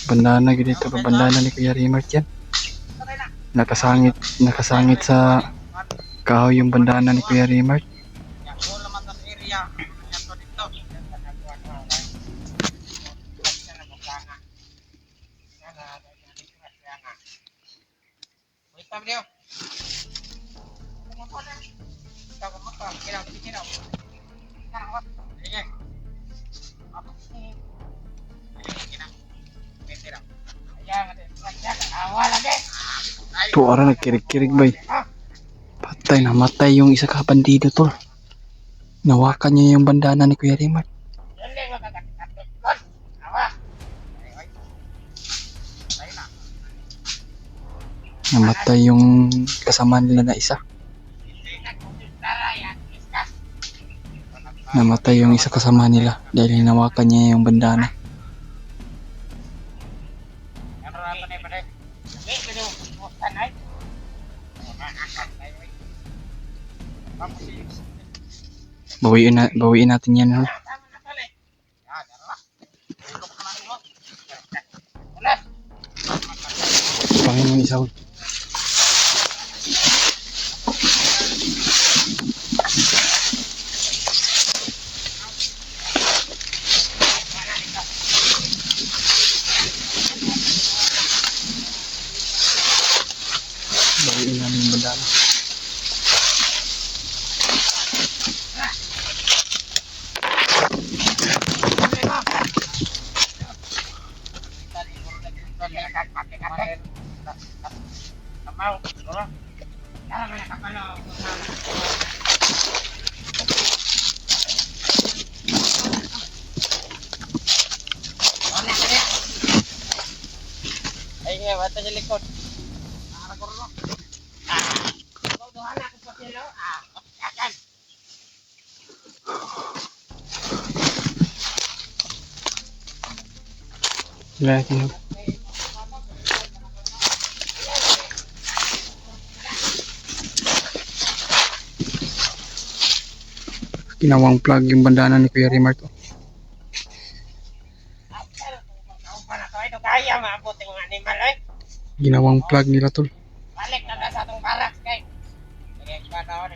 Speaker 1: Bandana gitu ito, bandana ni Kuya Rimart yan. Nakasangit sa kahoy yung bandana ni Kuya Rimart. Ito ara nagkirig-kirig bay. Patay, namatay yung isa ka bandido tol. Nawakan niya yung bandana ni Kuya Rimart. Namatay yung kasama nila na isa. Namatay yung isa kasama nila dahil hinawakan niya yung bandana. Bawiin natin yan. Panginoon isaw. Bawiin namin yung bandana.
Speaker 2: Ay, bata sa likod.
Speaker 1: Lagi. Ginawang plug yung bandana ni Kuya Rimart.
Speaker 3: Kaya maabot yung animal ay.
Speaker 1: Ginawang plug nila tol.
Speaker 3: Balik na sa atong barak kay. Nagkakadaw.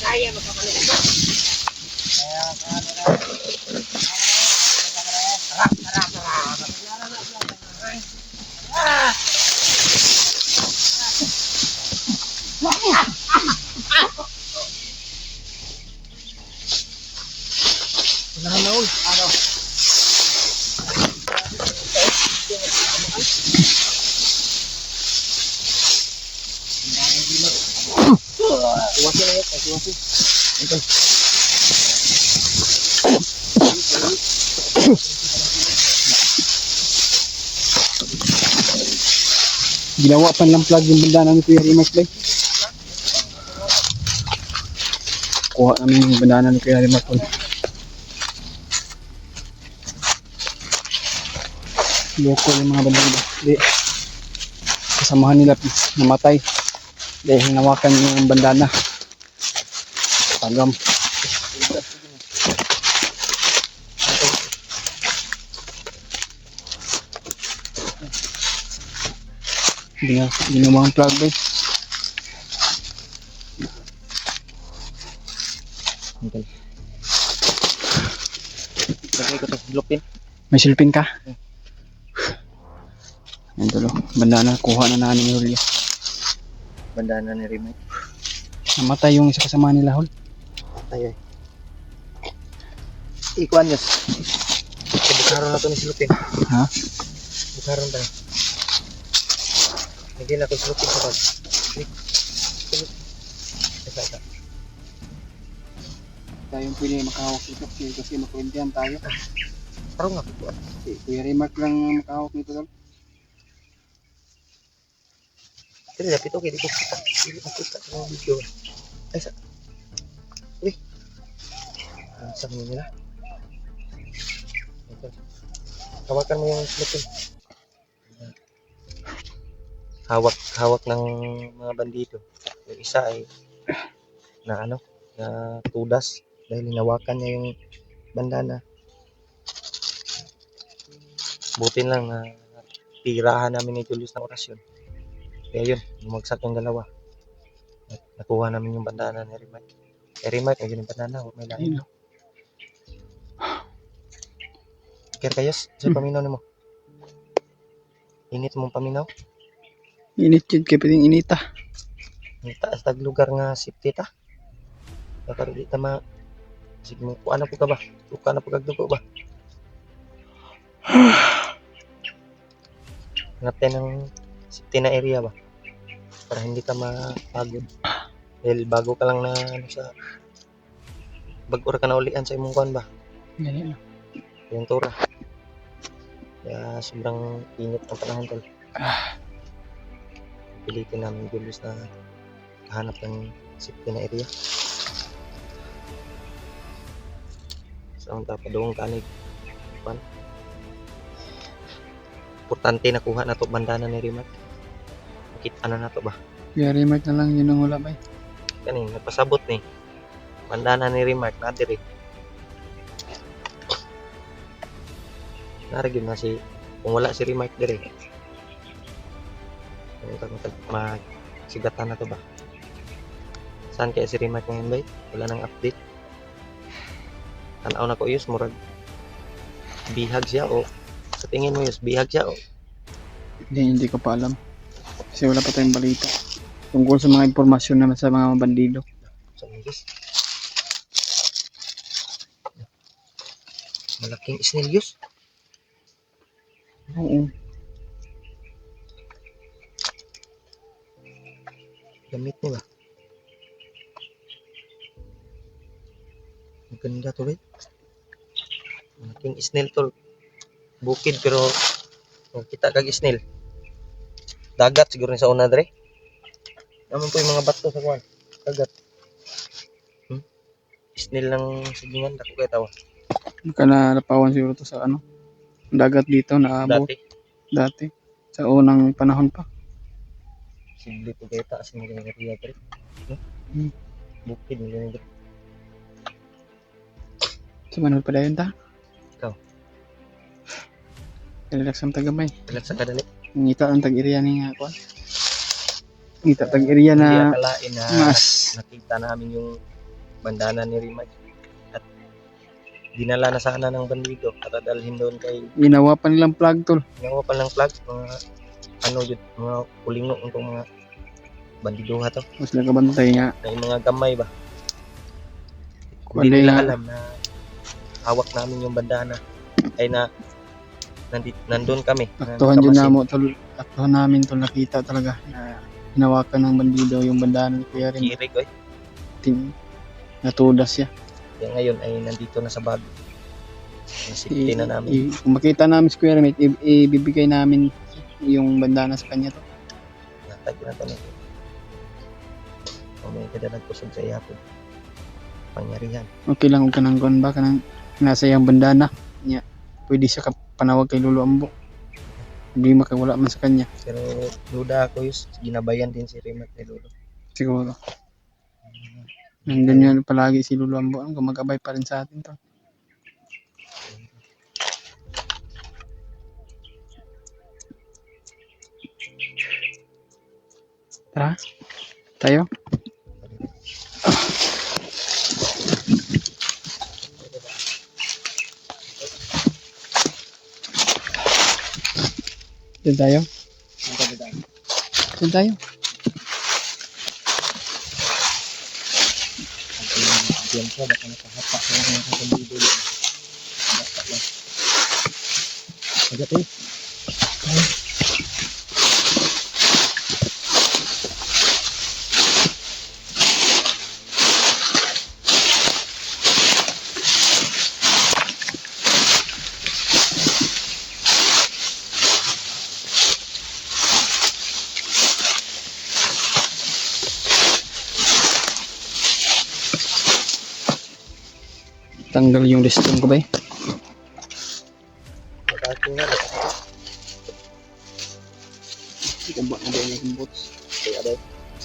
Speaker 3: Kaya magkakalit ito.
Speaker 1: Ginawa pa lang plug yung bandana ni Kuya Rimart bay. Kuha namin yung bandana ni Kuya Rimart tol. Loko yung mga bandido. Di. Kasamahan nila namatay. Dahil hinawakan yung bandana. Tagam. Ginawang plug ba?
Speaker 2: Tol. Lagay ko to sa lupin.
Speaker 1: May silpin ka? Yan tulo. Banda na, kuha na namin ni Julia.
Speaker 2: Bandana ni Rimay.
Speaker 1: Namatay yung isa kasama nila, Hol.
Speaker 2: Tayo eh. Ikuan yun. Bukaron na to ni silupin.
Speaker 1: Ha?
Speaker 2: Bukaron tayo. Hindi na ko silupin sa bag. Isa.
Speaker 1: Tayong pwede makahawak nito kasi makurintihan tayo.
Speaker 2: Parang nga po.
Speaker 1: Si Kuya Remark lang makahawak nito, Hol.
Speaker 2: Pero dapat okay, di ko kita. Hindi ko kita sa mga video. Ay, sa... Uy. Ang sabi nila. Ito. Hawakan mo yung silupin. Hawak ng mga bandido. Yung isa ay na tudas dahil hinawakan niya yung bandana. Butin lang na tirahan namin ni Julius ng orasyon. Kaya yun, bumagsak yung dalawa. At nakuha namin yung bandana ni Rimay. Rimay, may yung bandana, may lain. Kaya kayos, sa paminaw ni mo. Init mong paminaw.
Speaker 1: Init yun, kaya pwedeng inita.
Speaker 2: Taas tag lugar nga safety ta. Baka di ta ma sige mo kuan na po ka ba? Tuka na po kagdugo ba? Hanap tayo ng safety na area ba? Para hindi ka mapagod. Dahil bago ka lang na sa bago ka na ulian sa imong kuan ba?
Speaker 1: Ganyan.
Speaker 2: Yung tura. Kaya sobrang init ng panahon tol. Pilitin namin Julius na hanap ng safety na area. So, ang tapadong kanig. Importante na kuha na to bandana ni Rimat. Kita na to ba?
Speaker 1: Kuya Remark na lang yun ang wala ba?
Speaker 2: Kanin, napasabot ni. Bandana ni Rimat na diri. Naragin na si, kung wala si Rimat diri. Masigatan na to ba? Saan kaya si Rimat ngayon ba? Wala nang update. Tanaw na ko yus, murag bihag siya o sa tingin mo yus, bihag siya o
Speaker 1: Hindi ko pa alam. Kasi wala pa tayong balita. Tungkol sa mga impormasyon naman sa mga bandido.
Speaker 2: sa English. Malaking snail yus.
Speaker 1: Oo.
Speaker 2: Gamit mo ba? Ang ganda to ba? Malaking snail to. Bukid pero kita kag snail. Dagat siguro ni sa una dre. Naman po yung mga bato sa kuwan. Dagat. Snail lang sigingan dako kay tawa.
Speaker 1: Baka nalapawan siguro to sa dagat dito na abot
Speaker 2: Dati
Speaker 1: dati. Sa unang panahon pa.
Speaker 2: simple po kay taas ng area dre. Bukid ni dre.
Speaker 1: Sa manol pa dayon ta?
Speaker 2: Ikaw.
Speaker 1: Relax ang tagamay.
Speaker 2: Ilan sa kadali.
Speaker 1: Ngita ang tag-area ni nga kuan. Ngita tag-area
Speaker 2: Hindi
Speaker 1: na
Speaker 2: akalain na
Speaker 1: mas
Speaker 2: nakita namin yung bandana ni Rimay at dinala na sana ng bandido at dalhin doon kay
Speaker 1: ginawa pa nilang plug tol.
Speaker 2: ngawa pa lang flag mga yun mga kulingo itong mga bandiduha to
Speaker 1: Mas nakabantay nga.
Speaker 2: na yung mga gamay ba
Speaker 1: Kuan
Speaker 2: hindi nila
Speaker 1: na
Speaker 2: alam na hawak namin yung bandana ay na nandun kami
Speaker 1: aktuhan yun na mo tol. Aktuhan namin tol, nakita talaga na hinawakan ng bandido yung bandana ni Kuya Rin.
Speaker 2: kirig oy
Speaker 1: Natudas siya.
Speaker 2: kaya ngayon ay nandito na sa bag nasipti na namin
Speaker 1: Kung makita namin si Kuya Rin, ibibigay namin yung bandana sa kanya to.
Speaker 2: natag na to may kadalag kusog sa iyapon pangyarihan
Speaker 1: Okay lang kung kanang kuan ba kanang nasa iyang bandana niya. Pwede siya panawag kay Lolo Ambo. Hindi makawala man sa kanya.
Speaker 2: pero duda ako yus ginabayan din si Rimat ni Lolo
Speaker 1: Siguro. Nandun yan palagi si Lolo Ambo. Ang gumagabay pa rin sa atin to. Tara. Tayo. Doon tayo. Doon tayo.
Speaker 2: Diyan siya, baka nakahapak na lang yung bandido yun. Basta lang. Agad eh.
Speaker 1: Tanggal yung liston ko ba eh.
Speaker 2: Matake nga, matake.
Speaker 1: Gamba na din yung boots.
Speaker 2: Kaya daw,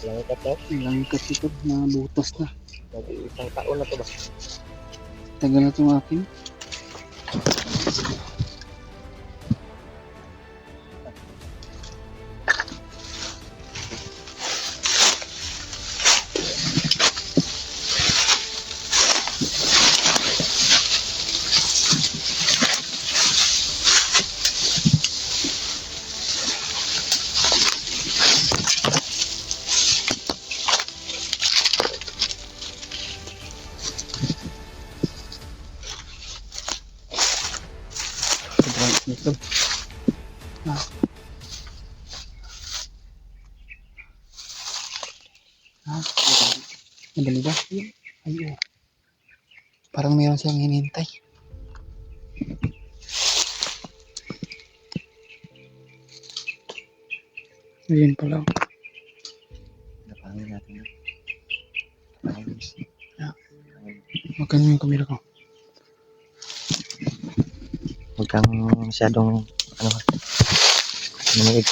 Speaker 2: lang ikat daw.
Speaker 1: Ilang ikat ito na butas na.
Speaker 2: Isang taon na to ba?
Speaker 1: Tagal na itong akin. Sobrang ito. Ah. Ah. Madali ba? Ay, oh. Parang meron siyang hinihintay. Ayun pala.
Speaker 2: Napangin natin yun. Napangin.
Speaker 1: Magkano yung kamera ko?
Speaker 2: Huwag kang masyadong namigig.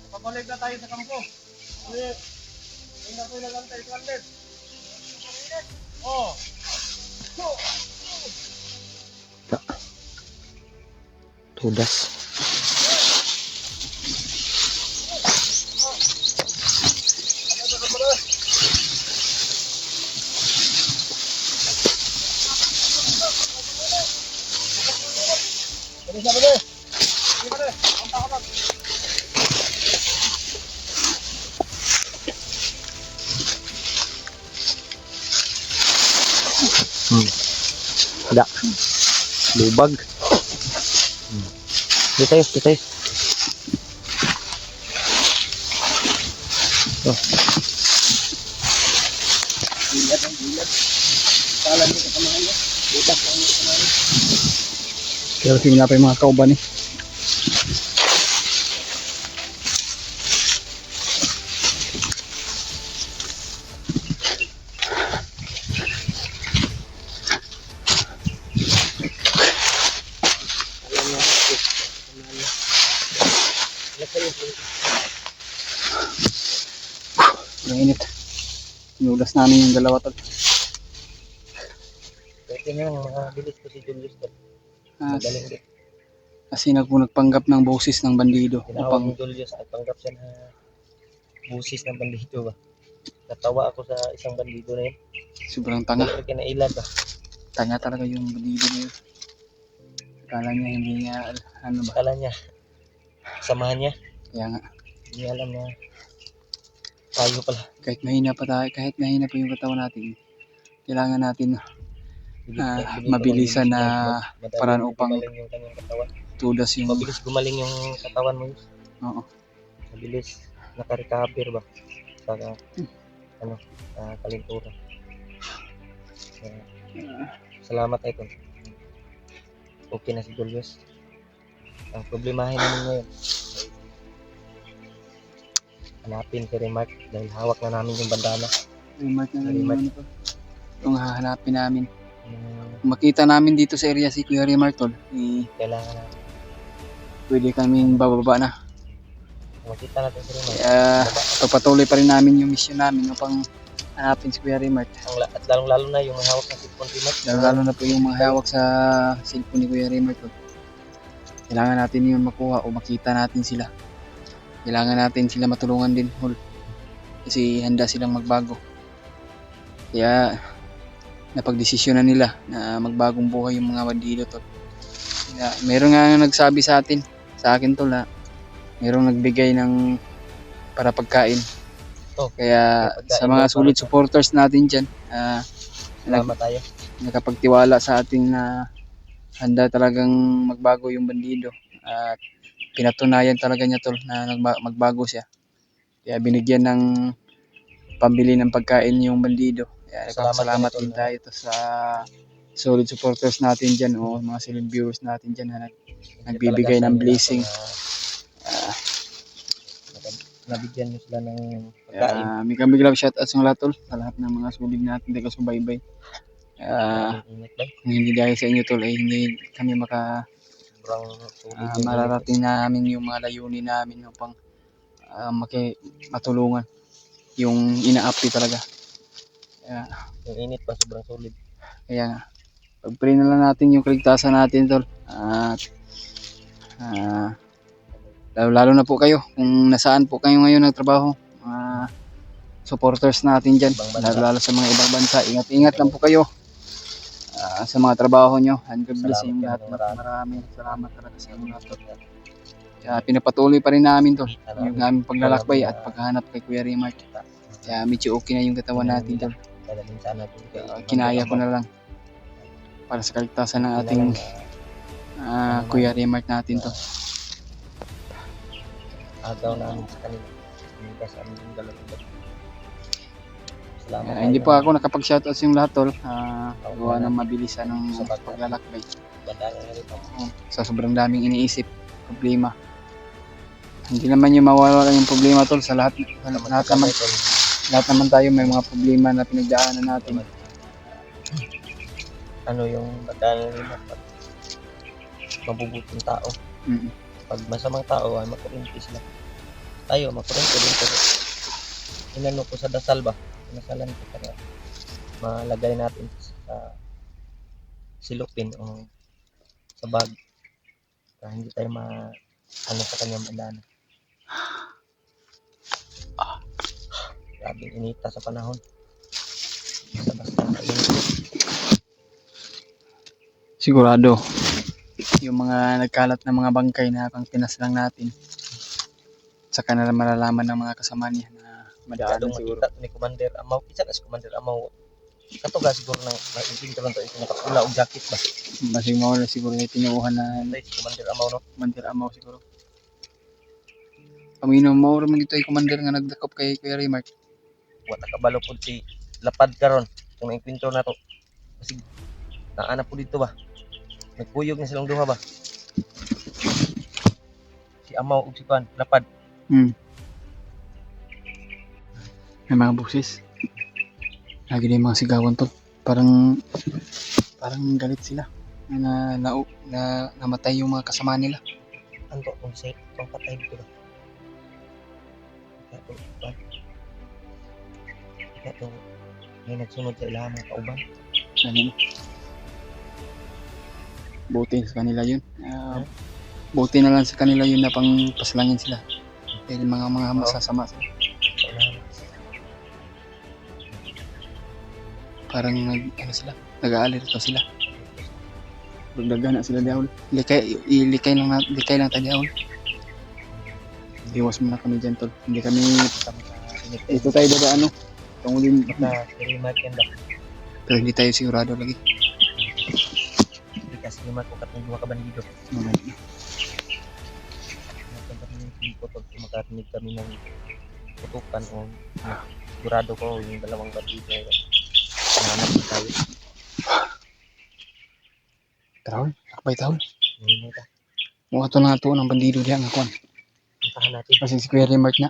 Speaker 3: Pabalik na tayo sa kampo. Hindi na ko nagantay 200. Oh.
Speaker 2: Tudas. Ada. Lubag. Dito tayo, dito tayo. Oh.
Speaker 1: Pero simula pa yung mga kauban eh. Ang init. Tinulas namin yung dalawa tol.
Speaker 2: Pwede nga, mabilis ko si Julius. Magaling din.
Speaker 1: Kasi nagpanggap ng boses ng bandido.
Speaker 2: Tinawag ni Julius, nagpanggap siya na busis ng bandido ba. Natawa ako sa isang bandido na yun.
Speaker 1: Sobrang tanga.
Speaker 2: Dahil kinailag ba.
Speaker 1: Tanga talaga yung bandido na yun. Akala niya hindi niya ano ba.
Speaker 2: Akala niya, samahan niya.
Speaker 1: Kaya nga.
Speaker 2: Hindi niya alam na tayo pala.
Speaker 1: Kahit mahina pa tayo, kahit mahina pa yung katawan natin, kailangan natin mabilisan na paraan upang
Speaker 2: gumaling yung kanyang katawan.
Speaker 1: tulas yung
Speaker 2: Mabilis gumaling yung katawan mo.
Speaker 1: oo.
Speaker 2: Mabilis naka-recover ba sa kalintura. Salamat ito. Okay na si Julius. Ang problemahin namin ngayon, hanapin si Remark dahil hawak na namin yung bandana.
Speaker 1: Remark na lang yung
Speaker 2: Remark.
Speaker 1: ano to. Itong hahanapin namin. Kung makita namin dito sa area si Kuya Remark tol,
Speaker 2: Kailangan na
Speaker 1: pwede kaming bababa na.
Speaker 2: Makita natin si Rimar.
Speaker 1: Kaya pagpatuloy pa rin namin yung mission namin upang hanapin si Kuya Rimart.
Speaker 2: At lalong-lalo na yung hawak ng cellphone Rimar.
Speaker 1: Lalo na po yung mga hawak sa cellphone ni Kuya Rimart. Kailangan natin yun makuha o makita natin sila. Kailangan natin sila matulungan din, Hol. Kasi handa silang magbago. Kaya napagdesisyonan nila na magbagong buhay yung mga bandido, Tol. Kaya, meron nga nagsabi sa akin, Tol, na merong nagbigay ng para pagkain.
Speaker 2: Oh,
Speaker 1: kaya
Speaker 2: pagkain
Speaker 1: sa mga
Speaker 2: daw
Speaker 1: solid
Speaker 2: para sa-
Speaker 1: supporters natin dyan,
Speaker 2: Salamat tayo.
Speaker 1: nakapagtiwala sa atin na handa talagang magbago yung bandido. At pinatunayan talaga niya, Tol, na magbago siya. Kaya binigyan ng pambili ng pagkain yung bandido. Kaya
Speaker 2: Salamat
Speaker 1: salamat
Speaker 2: kami,
Speaker 1: din
Speaker 2: Tol.
Speaker 1: tayo to sa solid supporters natin dyan o mga silent viewers natin dyan na nagbibigay ng blessing.
Speaker 2: Nabigyan nyo sila ng pagkain.
Speaker 1: May big love shoutouts ng lahat, Tol, sa lahat ng mga solid natin taga subaybay.
Speaker 2: Init ba?
Speaker 1: Kung hindi dahil sa inyo, Tol, ay hindi kami
Speaker 2: Sobrang sulit yung
Speaker 1: mararating namin yung mga layunin namin upang matulungan yung inaapi talaga.
Speaker 2: Yung init pa, sobrang sulit.
Speaker 1: Kaya nga, pag-pray na lang natin yung kaligtasan natin, Tol. At lalo na po kayo kung nasaan po kayo ngayon nagtrabaho, mga supporters natin dyan,
Speaker 2: Ibang bansa.
Speaker 1: lalo sa mga ibang bansa. Ingat lang po kayo sa mga trabaho nyo, and God bless
Speaker 2: Salamat
Speaker 1: yung
Speaker 2: kayo
Speaker 1: lahat.
Speaker 2: ng marami.
Speaker 1: Maraming salamat talaga sa inyo lahat, Tol. Kaya pinapatuloy pa rin namin, Tol, yung aming paglalakbay at paghahanap kay Kuya Rimart. Kaya medyo okay na yung katawan natin, Tol.
Speaker 2: Dalamin sana natin kay
Speaker 1: Kinaya ko na lang para sa kaligtasan ng ating Kuya Rimart natin, Tol.
Speaker 2: agaw namin sa kanila. Hindi sa amin yung dalawang iba. Salamat.
Speaker 1: Hindi pa ako nakapag-shoutouts yung lahat, Tol. Gawa ng mabilisan ng paglalakbay.
Speaker 2: Bandana na rito.
Speaker 1: Sa sobrang daming iniisip, problema. Hindi naman yung mawawala yung problema, Tol, sa lahat naman tayo may mga problema na pinagdaanan natin.
Speaker 2: Ano yung bandana na rito? Mabubuting tao. Pag masamang tao ay makurinti sila. Tayo makurinti din pero inano ko sa dasal ba? Nasalan ko para malagay natin sa silupin o sa bag para hindi tayo ano sa kanyang bandana. Grabing inita sa panahon. Basta yun.
Speaker 1: Sigurado, yung mga nagkalat na mga bangkay na pang Pinas lang natin, saka na malalaman ng mga kasama niya na madaanan siguro.
Speaker 2: Makita ni Commander Amaw. Isa na si Commander Amaw. Katuga siguro na naiintinto lang ito. Ito nakapula o jacket ba?
Speaker 1: Basig mawala siguro yung tinuuhan na
Speaker 2: Ito si Commander Amaw no?
Speaker 1: Commander Amaw siguro. Pamino mo rin dito ay Commander nga nagdakop kay Kuya Rimart.
Speaker 2: Wata kabalo po si Lapad karon kung naikwento na to. Kasi naana po dito ba? Nagpuyog na silang duha ba? Si Amaw ug si Kuan, Lapad.
Speaker 1: May mga busis. Lagi din mga sigawan, Tol. Parang galit sila na namatay yung mga kasama nila.
Speaker 2: Anto kung say kung patay dito ba? Ito may nagsunod sa ilang mga kauban.
Speaker 1: Ano? Buti sa kanila yun. Buti na lang sa kanila yun na pang paslangin sila. Dahil mga masasama sila. Parang nag-aalirito sila. Dagdagan na sila diawl. Likay lang tayo diawl. Iwas muna kami dyan, Tol. Hindi kami ito tayo dadaan, no? Tungulin
Speaker 2: Basta Rimart yan ba?
Speaker 1: pero hindi tayo sigurado lagi.
Speaker 2: Hindi kasi Rimart ko katong duha ka bandido.
Speaker 1: Okay.
Speaker 2: Makarinig kami ng putukan o sigurado ko yung dalawang bandido na yun. Nahanap na tayo.
Speaker 1: Tawol, takbay tawol.
Speaker 2: Ngayon na ito.
Speaker 1: Mukha to na ito ng bandido diyan nga kuan.
Speaker 2: Puntahan natin.
Speaker 1: Kasi si Kuya Rimart na.